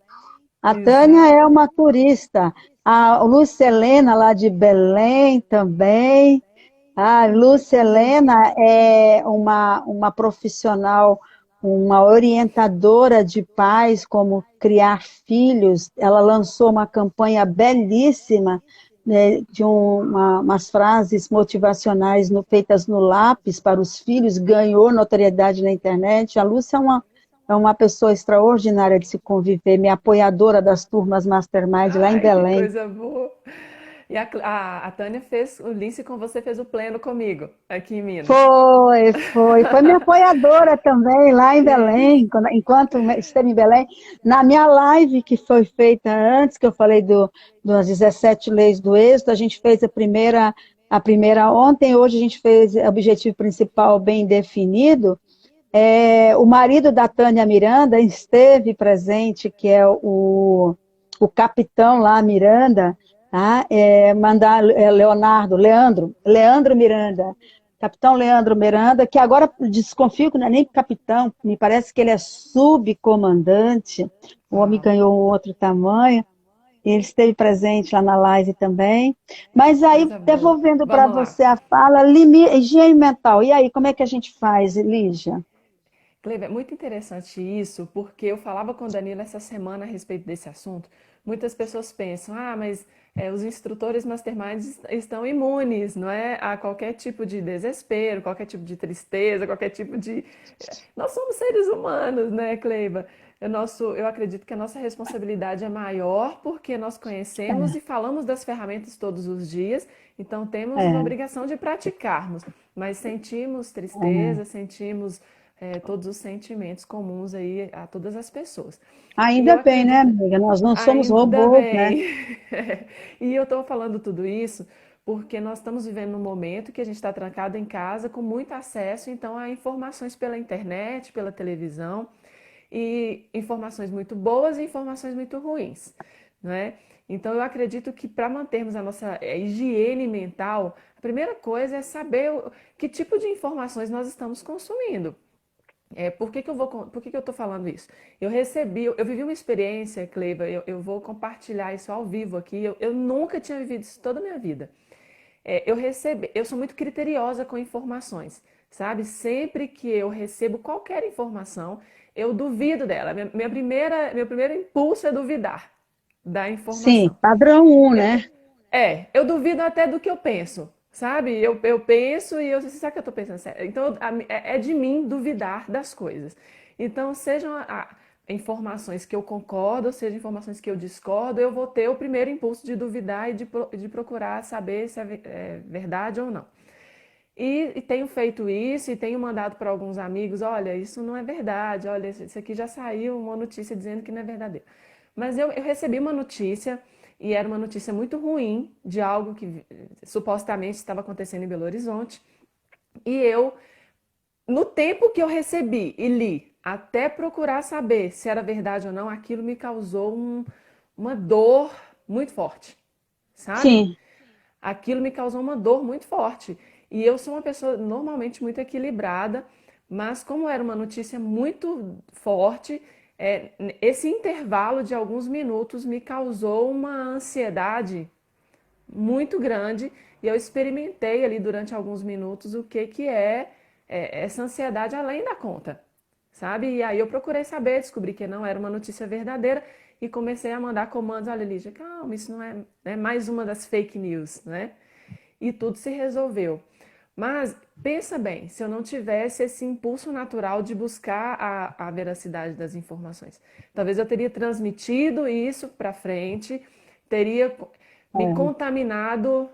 A Tânia é Exato. uma turista. A Lúcia Helena, lá de Belém, também. A Lúcia Gente, Helena é uma profissional, uma orientadora de pais, como criar filhos. Ela lançou uma campanha belíssima, né, de umas frases motivacionais feitas no lápis para os filhos, ganhou notoriedade na internet. A Lúcia é uma pessoa extraordinária de se conviver, minha apoiadora das turmas Mastermind lá em ai, que Belém. coisa boa. E a Tânia fez o Lince com você, fez o pleno comigo, aqui em Minas. Foi minha apoiadora também lá em Isso. Belém, enquanto esteve em Belém, na minha live que foi feita antes, que eu falei das 17 leis do êxito, a gente fez a primeira ontem, hoje a gente fez o objetivo principal bem definido. O marido da Tânia Miranda esteve presente, que é o capitão lá, Miranda, tá? Leandro Miranda, capitão Leandro Miranda, que agora desconfio que não é nem capitão, me parece que ele é subcomandante, o homem Uau, ganhou um outro tamanho, ele esteve presente lá na live também. Mas aí, coisa boa. devolvendo para Vamos lá. você a fala, higiene mental. E aí, como é que a gente faz, Lígia? Cleiva, é muito interessante isso, porque eu falava com o Danilo essa semana a respeito desse assunto. Muitas pessoas pensam, mas os instrutores masterminds estão imunes, não é? A qualquer tipo de desespero, qualquer tipo de tristeza, qualquer tipo de. Nós somos seres humanos, né, Cleiva? Eu acredito que a nossa responsabilidade é maior porque nós conhecemos e falamos das ferramentas todos os dias, então temos uma É, obrigação de praticarmos, mas sentimos é. tristeza, sentimos todos os sentimentos comuns aí a todas as pessoas. E Ainda eu bem, né, acredito, amiga? Nós não somos ainda robôs, né? bem. E eu estou falando tudo isso porque nós estamos vivendo num momento que a gente está trancado em casa com muito acesso, então, a informações pela internet, pela televisão, e informações muito boas e informações muito ruins, não é? Então, eu acredito que para mantermos a nossa higiene mental, a primeira coisa é saber que tipo de informações nós estamos consumindo. Por que que eu estou falando isso? Eu vivi uma experiência, Cleiva, eu vou compartilhar isso ao vivo aqui. Eu nunca tinha vivido isso toda a minha vida. Eu sou muito criteriosa com informações, sabe? Sempre que eu recebo qualquer informação, eu duvido dela. Meu primeiro impulso é duvidar da Sim, informação. padrão um, né? Eu duvido até do que eu penso, sabe? Eu penso e eu sei, será que eu estou pensando sério? Então, é de mim duvidar das coisas. Então, sejam informações que eu concordo, sejam informações que eu discordo, eu vou ter o primeiro impulso de duvidar e de procurar saber se é verdade ou não. E tenho feito isso e tenho mandado para alguns amigos, olha, isso não é verdade, olha, isso aqui já saiu uma notícia dizendo que não é verdadeiro. Mas eu recebi uma notícia, e era uma notícia muito ruim, de algo que supostamente estava acontecendo em Belo Horizonte, e eu no tempo que eu recebi e li, até procurar saber se era verdade ou não, aquilo me causou uma dor muito forte, sabe? Sim, Aquilo me causou uma dor muito forte. E eu sou uma pessoa normalmente muito equilibrada, mas como era uma notícia muito forte, esse intervalo de alguns minutos me causou uma ansiedade muito grande e eu experimentei ali durante alguns minutos o que que é essa ansiedade além da conta, sabe? E aí eu procurei saber, descobri que não era uma notícia verdadeira e comecei a mandar comandos, olha, Lígia, calma, isso não é mais uma das fake news, né? E tudo se resolveu. Mas pensa bem, se eu não tivesse esse impulso natural de buscar a veracidade das informações, talvez eu teria transmitido isso para frente, teria me é, contaminado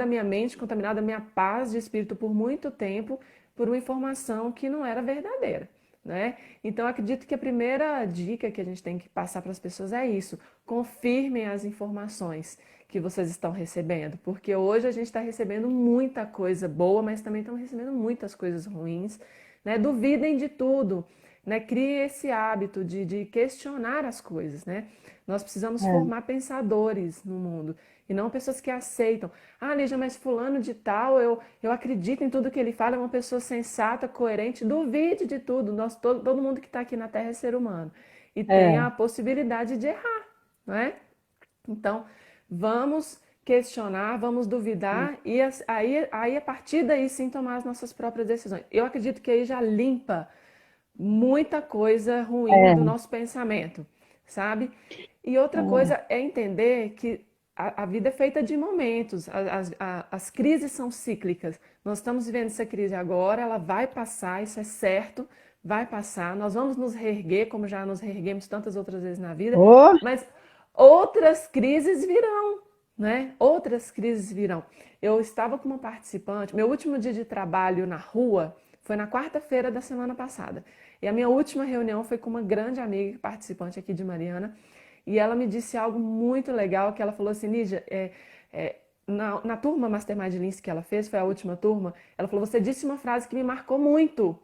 a minha mente, contaminado a minha paz de espírito por muito tempo por uma informação que não era verdadeira, né? Então acredito que a primeira dica que a gente tem que passar para as pessoas é isso: confirmem as informações que vocês estão recebendo, porque hoje a gente está recebendo muita coisa boa, mas também estamos recebendo muitas coisas ruins, né? Duvidem de tudo, né? Criem esse hábito de questionar as coisas, né? Nós precisamos é, formar pensadores no mundo e não pessoas que aceitam. Ah, Lígia, mas fulano de tal, eu acredito em tudo que ele fala, é uma pessoa sensata, coerente. Duvide de tudo. Todo mundo que está aqui na Terra é ser humano e tem é, a possibilidade de errar, não é? Então, vamos questionar, vamos duvidar e aí a partir daí sim tomar as nossas próprias decisões. Eu acredito que aí já limpa muita coisa ruim do é, nosso pensamento, sabe? E outra é, coisa é entender que a vida é feita de momentos, as crises são cíclicas. Nós estamos vivendo essa crise agora, ela vai passar, isso é certo, vai passar. Nós vamos nos reerguer, como já nos reerguemos tantas outras vezes na vida, oh, mas outras crises virão, né? Outras crises virão. Eu estava com uma participante, meu último dia de trabalho na rua foi na quarta-feira da semana passada. E a minha última reunião foi com uma grande amiga, participante aqui de Mariana, e ela me disse algo muito legal, que ela falou assim, Lígia, na turma Mastermind Links que ela fez, foi a última turma, ela falou, você disse uma frase que me marcou muito.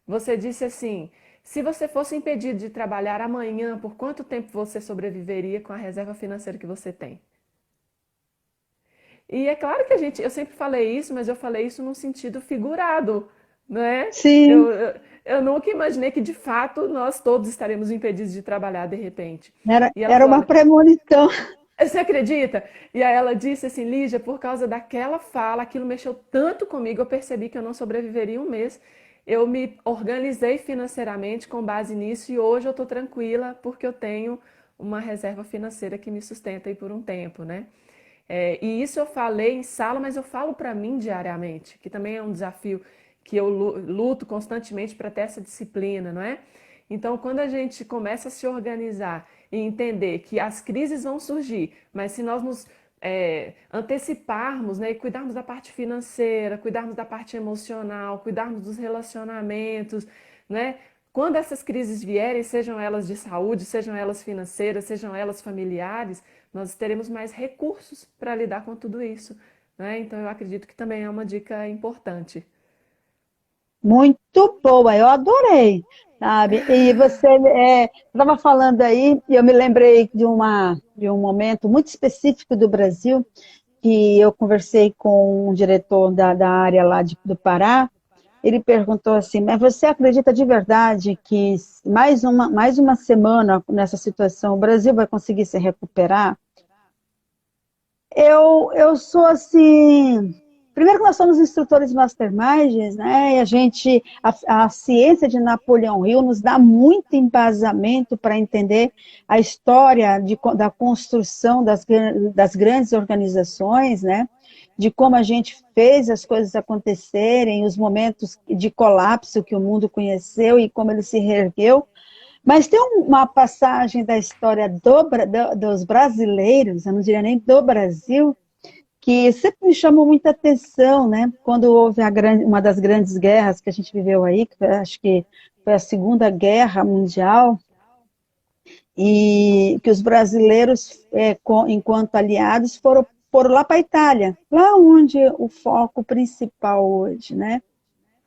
Você disse assim, se você fosse impedido de trabalhar amanhã, por quanto tempo você sobreviveria com a reserva financeira que você tem? E é claro que eu sempre falei isso, mas eu falei isso num sentido figurado, não é? sim, Eu nunca imaginei que de fato nós todos estaremos impedidos de trabalhar de repente. E ela era falou: uma olha, premonição. você acredita? E aí ela disse assim, Lígia, por causa daquela fala, aquilo mexeu tanto comigo, eu percebi que eu não sobreviveria um mês. Eu me organizei financeiramente com base nisso e hoje eu estou tranquila porque eu tenho uma reserva financeira que me sustenta aí por um tempo, né? E isso eu falei em sala, mas eu falo para mim diariamente, que também é um desafio que eu luto constantemente para ter essa disciplina, não é? Então, quando a gente começa a se organizar e entender que as crises vão surgir, mas se nós nos anteciparmos, né, e cuidarmos da parte financeira, cuidarmos da parte emocional, cuidarmos dos relacionamentos, né? Quando essas crises vierem, sejam elas de saúde, sejam elas financeiras, sejam elas familiares, nós teremos mais recursos para lidar com tudo isso, né? Então eu acredito que também é uma dica importante. Muito boa, eu adorei, sabe? E você estava falando aí, e eu me lembrei de um momento muito específico do Brasil, que eu conversei com um diretor da área lá do Pará. Ele perguntou assim, mas você acredita de verdade que mais uma semana nessa situação o Brasil vai conseguir se recuperar? Eu sou assim. Primeiro que nós somos instrutores masterminds, né? E a ciência de Napoleão Hill nos dá muito embasamento para entender a história da construção das grandes organizações, né? De como a gente fez as coisas acontecerem, os momentos de colapso que o mundo conheceu e como ele se reergueu. Mas tem uma passagem da história dos brasileiros, eu não diria nem do Brasil, que sempre me chamou muita atenção, né? Quando houve uma das grandes guerras que a gente viveu aí, que acho que foi a Segunda Guerra Mundial, e que os brasileiros, enquanto aliados, foram lá para a Itália, lá onde o foco principal hoje, né?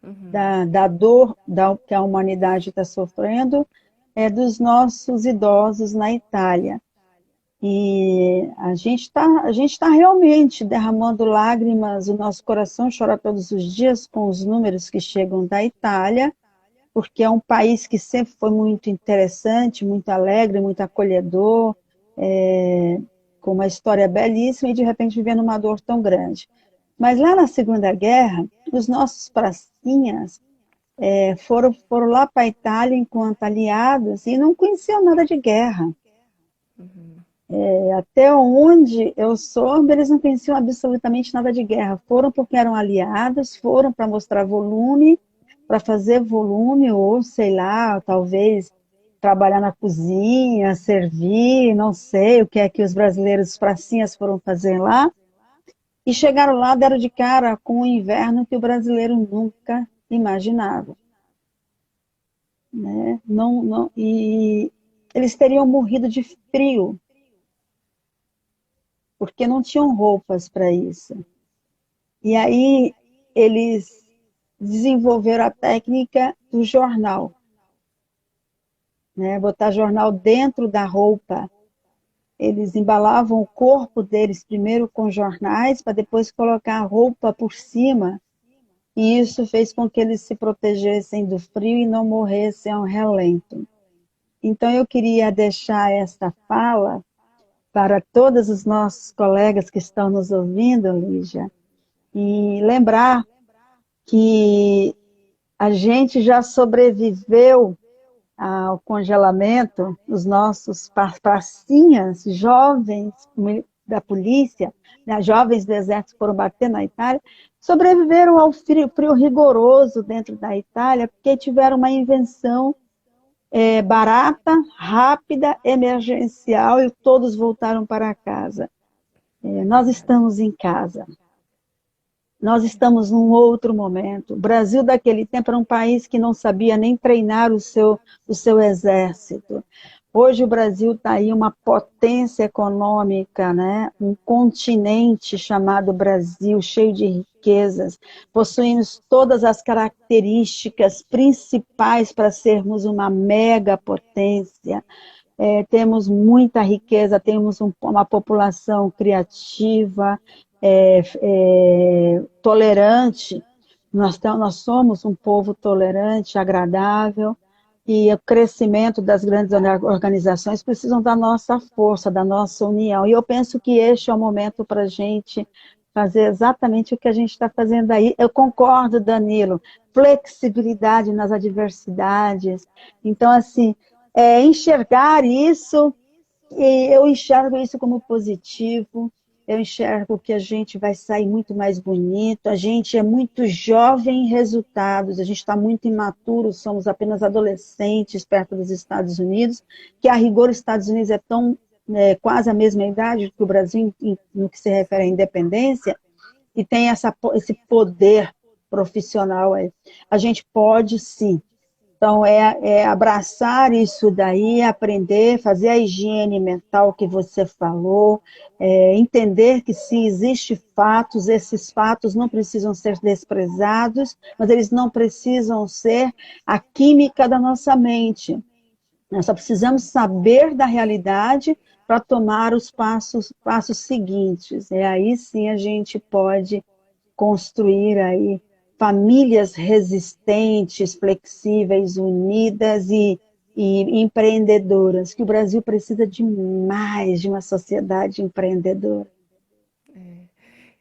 Uhum. da dor que a humanidade está sofrendo, é dos nossos idosos na Itália. E a gente tá realmente derramando lágrimas, o nosso coração chora todos os dias com os números que chegam da Itália, porque é um país que sempre foi muito interessante, muito alegre, muito acolhedor, com uma história belíssima e de repente vivendo uma dor tão grande. Mas lá na Segunda Guerra, os nossos pracinhas foram lá para a Itália enquanto aliados e não conheciam nada de guerra. Uhum. Até onde eu soube, eles não conheciam absolutamente nada de guerra. Foram porque eram aliados, foram para mostrar volume, para fazer volume, ou sei lá, talvez trabalhar na cozinha, servir, não sei o que é que os brasileiros os pracinhas foram fazer lá. E chegaram lá, deram de cara com o inverno que o brasileiro nunca imaginava, né? Não, não, e eles teriam morrido de frio, porque não tinham roupas para isso. E aí eles desenvolveram a técnica do jornal, né? Botar jornal dentro da roupa. Eles embalavam o corpo deles primeiro com jornais, para depois colocar a roupa por cima. E isso fez com que eles se protegessem do frio e não morressem ao relento. Então, eu queria deixar esta fala para todos os nossos colegas que estão nos ouvindo, Lígia, e lembrar que a gente já sobreviveu ao congelamento, os nossos pracinhas jovens da polícia, né, jovens do exército foram bater na Itália, sobreviveram ao frio, frio rigoroso dentro da Itália, porque tiveram uma invenção barata, rápida, emergencial, e todos voltaram para casa. Nós Verdade. estamos em casa. Nós estamos num outro momento. O Brasil daquele tempo era um país que não sabia nem treinar o seu exército. Hoje o Brasil está aí uma potência econômica, né? Um continente chamado Brasil, cheio de riquezas, possuímos todas as características principais para sermos uma mega potência. Temos muita riqueza, temos uma população criativa, tolerante, nós somos um povo tolerante, agradável, e o crescimento das grandes organizações precisam da nossa força, da nossa união. E eu penso que este é o momento para a gente fazer exatamente o que a gente está fazendo aí. Eu concordo, Danilo, flexibilidade nas adversidades. Então, assim, enxergar isso, e eu enxergo isso como positivo, eu enxergo que a gente vai sair muito mais bonito, a gente é muito jovem em resultados, a gente está muito imaturo, somos apenas adolescentes perto dos Estados Unidos, que a rigor os Estados Unidos é tão quase a mesma idade que o Brasil no que se refere à independência, e tem esse poder profissional aí. A gente pode sim. Então, abraçar isso daí, aprender, fazer a higiene mental que você falou, entender que se existem fatos, esses fatos não precisam ser desprezados, mas eles não precisam ser a química da nossa mente. Nós só precisamos saber da realidade para tomar os passos seguintes. E aí sim a gente pode construir aí famílias resistentes, flexíveis, unidas e empreendedoras, que o Brasil precisa demais de uma sociedade empreendedora.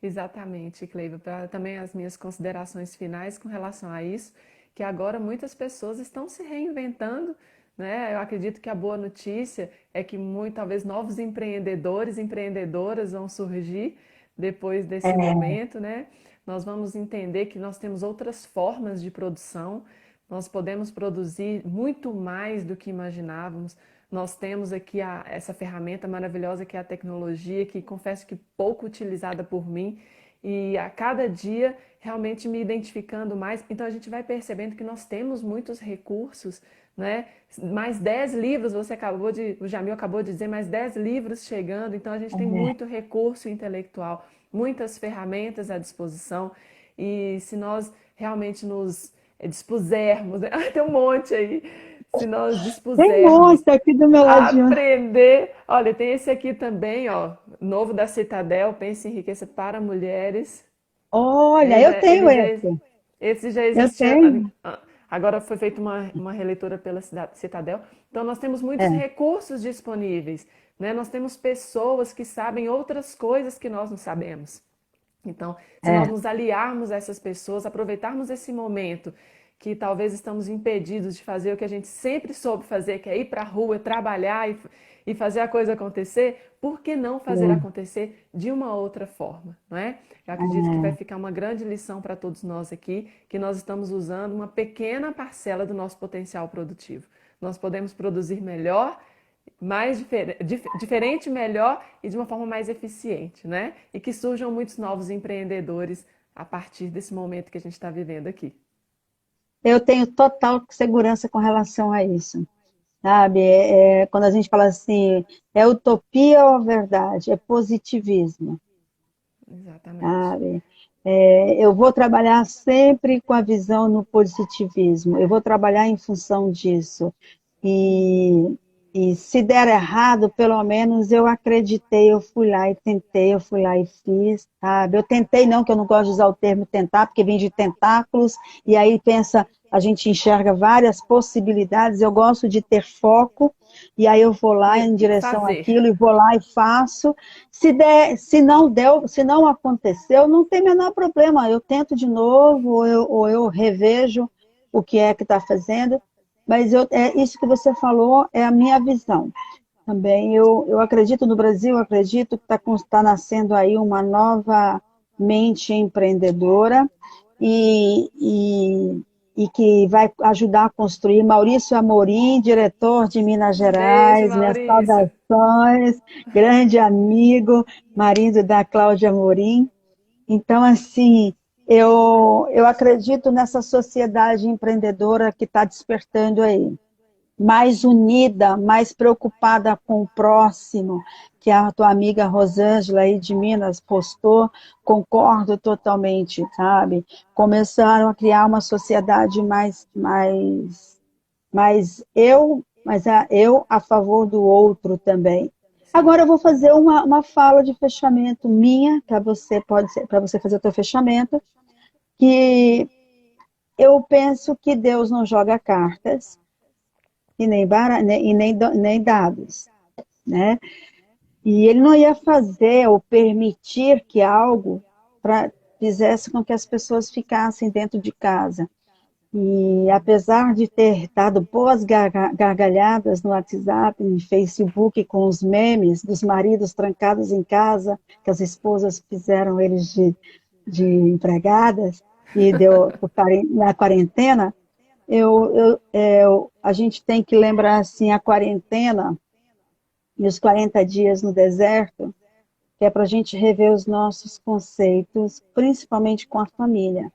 Exatamente, Cleiva. Para também as minhas considerações finais com relação a isso, que agora muitas pessoas estão se reinventando, né? Eu acredito que a boa notícia é que talvez novos empreendedores, empreendedoras vão surgir depois desse momento, né? Nós vamos entender que nós temos outras formas de produção, nós podemos produzir muito mais do que imaginávamos. Nós temos aqui essa ferramenta maravilhosa que é a tecnologia, que confesso que pouco utilizada por mim, e a cada dia realmente me identificando mais. Então a gente vai percebendo que nós temos muitos recursos, né? Mais 10 livros, o Jamil acabou de dizer, mais 10 livros chegando, então a gente tem muito recurso intelectual, muitas ferramentas à disposição. E se nós realmente nos dispusermos, né? Tem um monte aí. Se nós Tem um dispusermos monte aqui do meu a ladinho. aprender. Olha, tem esse aqui também, ó, novo da Citadel, Pense em Riqueza para Mulheres. Olha, Ele eu já, tenho ele já, esse. esse já Eu existia. tenho. Agora foi feita uma releitura pela Citadel. Então, nós temos muitos É, recursos disponíveis, né? Nós temos pessoas que sabem outras coisas que nós não sabemos. Então, se nós é. nos aliarmos a essas pessoas, aproveitarmos esse momento que talvez estamos impedidos de fazer o que a gente sempre soube fazer, que é ir para a rua, trabalhar e fazer a coisa acontecer, por que não fazer É, acontecer de uma outra forma, não é? Eu acredito que vai é. ficar uma grande lição para todos nós aqui, que nós estamos usando uma pequena parcela do nosso potencial produtivo. Nós podemos produzir melhor, mais diferente, melhor e de uma forma mais eficiente, né? E que surjam muitos novos empreendedores a partir desse momento que a gente está vivendo aqui. Eu tenho total segurança com relação a isso, sabe? Quando a gente fala assim, é utopia ou verdade? É positivismo, Exatamente. sabe? Eu vou trabalhar sempre com a visão no positivismo, eu vou trabalhar em função disso. E, e se der errado, pelo menos eu acreditei, eu fui lá e tentei, eu fui lá e fiz, sabe? Eu tentei não, que eu não gosto de usar o termo tentar, porque vem de tentáculos, e aí pensa, a gente enxerga várias possibilidades, eu gosto de ter foco, e aí eu vou lá em E direção fazer. àquilo, e vou lá e faço. Se der, se não deu, se não aconteceu, não tem menor problema, eu tento de novo, ou eu revejo o que é que está fazendo, mas isso que você falou é a minha visão. Também eu acredito no Brasil, acredito que tá nascendo aí uma nova mente empreendedora e, e, e que vai ajudar a construir. Maurício Amorim, diretor de Minas Beijo, Gerais, minhas Maurício. saudações, grande amigo, marido da Cláudia Amorim. Então, assim, eu acredito nessa sociedade empreendedora que está despertando aí, mais unida, mais preocupada com o próximo, que a tua amiga Rosângela aí de Minas postou, concordo totalmente, sabe? Começaram a criar uma sociedade eu a favor do outro também. Sim. Agora eu vou fazer uma fala de fechamento minha, para você pode ser, para você fazer o teu fechamento, que eu penso que Deus não joga cartas e nem dados, né? E ele não ia fazer ou permitir que algo fizesse com que as pessoas ficassem dentro de casa. E apesar de ter dado boas gargalhadas no WhatsApp, no Facebook, com os memes dos maridos trancados em casa, que as esposas fizeram eles de empregadas, e deu na quarentena, a gente tem que lembrar assim, a quarentena e os 40 dias no deserto, que é para a gente rever os nossos conceitos, principalmente com a família.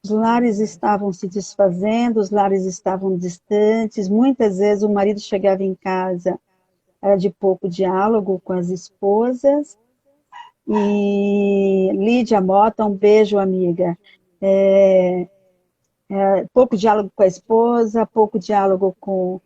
Os lares estavam se desfazendo, os lares estavam distantes, muitas vezes o marido chegava em casa, era de pouco diálogo com as esposas, e Lídia Mota, um beijo, amiga, pouco diálogo com a esposa, pouco diálogo com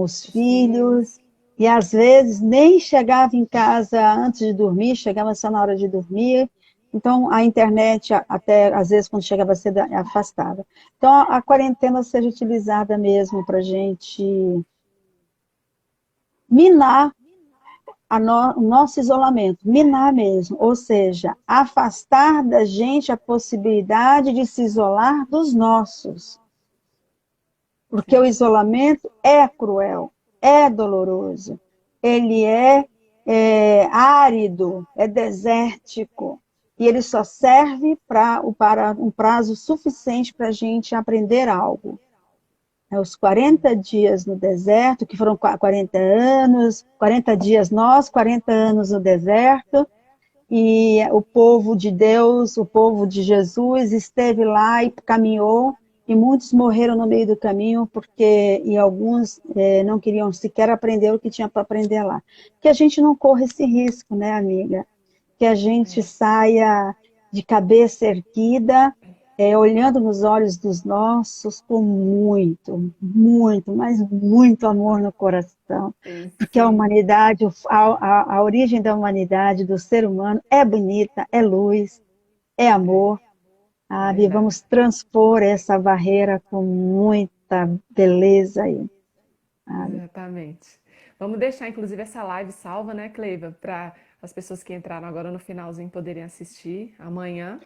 os Os filhos. filhos, e às vezes nem chegava em casa antes de dormir, chegava só na hora de dormir, então a internet, até às vezes quando chegava cedo, afastava. Então a quarentena seja utilizada mesmo para a gente minar o nosso isolamento, minar mesmo, ou seja, afastar da gente a possibilidade de se isolar dos nossos. Porque o Sim. isolamento é cruel, é doloroso, ele é árido, é desértico, e ele só serve para um prazo suficiente para a gente aprender algo. Os 40 dias no deserto, que foram 40 anos, 40 dias nós, 40 anos no deserto, e o povo de Deus, o povo de Jesus esteve lá e caminhou, e muitos morreram no meio do caminho, e alguns não queriam sequer aprender o que tinha para aprender lá. Que a gente não corra esse risco, né, amiga? Que a gente É. saia de cabeça erguida, olhando nos olhos dos nossos com muito, muito, mas muito amor no coração, porque a Sim, humanidade, a origem da humanidade, do ser humano, é bonita, é luz, é é, amor, é sabe? verdade. Vamos transpor essa barreira com muita beleza aí, sabe? Exatamente. Vamos deixar, inclusive, essa live salva, né, Cleiva, para as pessoas que entraram agora no finalzinho poderem assistir amanhã.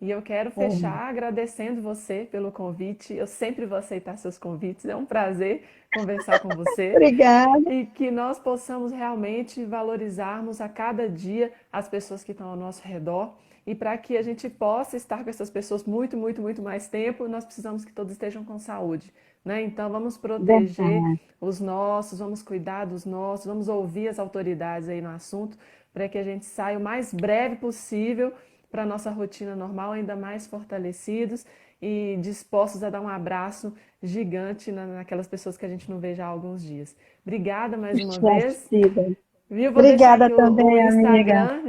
E eu quero fechar agradecendo você pelo convite. Eu sempre vou aceitar seus convites. É um prazer conversar com você Obrigada. e que nós possamos realmente valorizarmos a cada dia as pessoas que estão ao nosso redor. E para que a gente possa estar com essas pessoas muito, muito, muito mais tempo, nós precisamos que todos estejam com saúde, né? Então vamos proteger Verdade. os nossos, vamos cuidar dos nossos, vamos ouvir as autoridades aí no assunto, para que a gente saia o mais breve possível para a nossa rotina normal, ainda mais fortalecidos e dispostos a dar um abraço gigante naquelas pessoas que a gente não vê já há alguns dias. Obrigada mais uma Já vez. siga. Viu? Vou deixar Obrigada aqui o também, amiga. Instagram,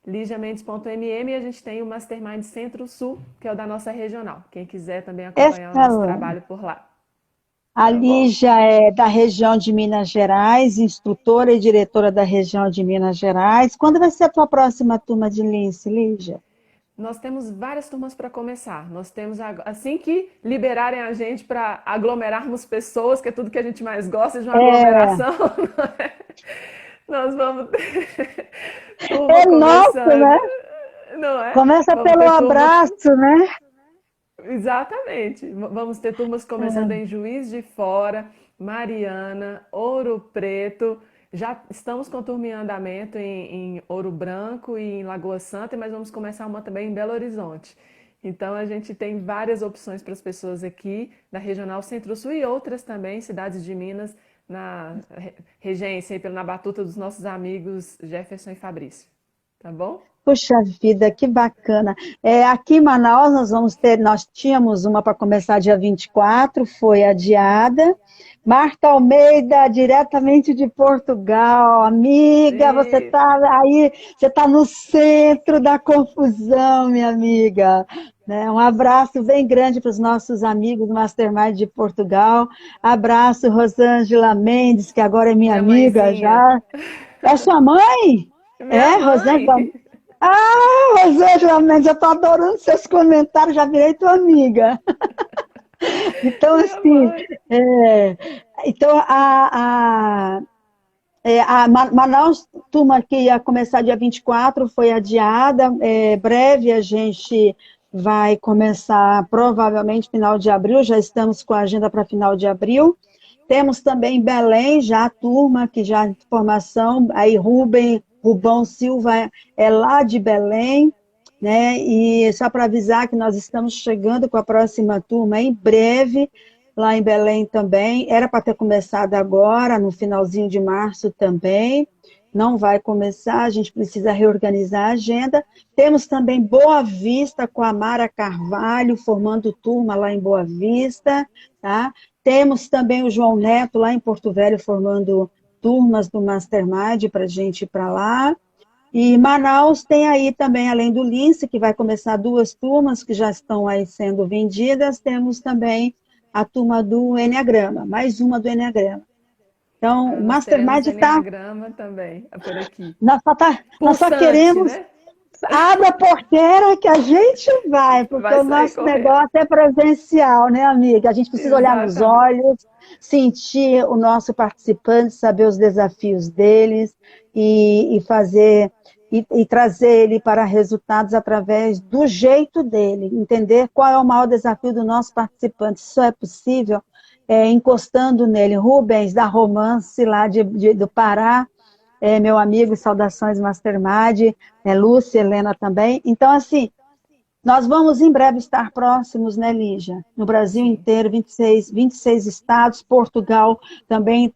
ligiamendes.mm, e a gente tem o Mastermind Centro-Sul, que é o da nossa regional. Quem quiser também acompanhar o nosso Excelente. trabalho por lá. A Tá bom? Lígia é da região de Minas Gerais, instrutora e diretora da região de Minas Gerais. Quando vai ser a tua próxima turma de Lince, Lígia? Nós temos várias turmas para começar. Nós temos, assim que liberarem a gente para aglomerarmos pessoas, que é tudo que a gente mais gosta de uma É, aglomeração, nós vamos ter turma é nosso, começando, né? não é? Começa Vamos pelo ter turma. abraço, né? Exatamente. Vamos ter turmas começando em Juiz de Fora, Mariana, Ouro Preto. Já estamos com turma em andamento em Ouro Branco e em Lagoa Santa, mas vamos começar uma também em Belo Horizonte. Então a gente tem várias opções para as pessoas aqui da Regional Centro-Sul e outras também, cidades de Minas, na regência e na batuta dos nossos amigos Jefferson e Fabrício. Tá bom? Puxa vida, que bacana. Aqui em Manaus nós tínhamos uma para começar dia 24, foi adiada. Marta Almeida, diretamente de Portugal. Amiga, você E está aí, você está no centro da confusão, minha amiga. Né? Um abraço bem grande para os nossos amigos do Mastermind de Portugal. Abraço, Rosângela Mendes, que agora é minha minha amiga mãezinha. já. É sua mãe? Minha É, Rosângela? mãe! Rosângela Mendes, eu estou adorando seus comentários, já virei tua amiga. Então, Minha assim, mãe! é, então a Manaus, turma que ia começar dia 24, foi adiada. Breve a gente vai começar, provavelmente, final de abril, já estamos com a agenda para final de abril. Temos também Belém, já a turma que já de formação, aí Rubão Silva é lá de Belém, né? E só para avisar que nós estamos chegando com a próxima turma em breve, lá em Belém também. Era para ter começado agora, no finalzinho de março também. Não vai começar, a gente precisa reorganizar a agenda. Temos também Boa Vista com a Mara Carvalho, formando turma lá em Boa Vista, tá? Temos também o João Neto lá em Porto Velho formando turmas do Mastermind para a gente ir para lá. E Manaus tem aí também, além do Lince, que vai começar duas turmas que já estão aí sendo vendidas, temos também a turma do Enneagrama, mais uma do Enneagrama. Então, o Nós teremos Mastermind está. Enneagrama também por aqui. Nós só Pulsante, queremos. né? Abre a porteira que a gente vai, porque Vai o sair nosso correndo. negócio é presencial, né, amiga? A gente precisa olhar nos Exatamente. olhos, sentir o nosso participante, saber os desafios deles e fazer e trazer ele para resultados através do jeito dele, entender qual é o maior desafio do nosso participante. Isso é possível encostando nele. Rubens, da Romance, lá do Pará, meu amigo, saudações Mastermind, Lúcia, Helena também. Então, assim, nós vamos em breve estar próximos, né, Lígia? No Brasil Sim. inteiro, 26 estados, Portugal também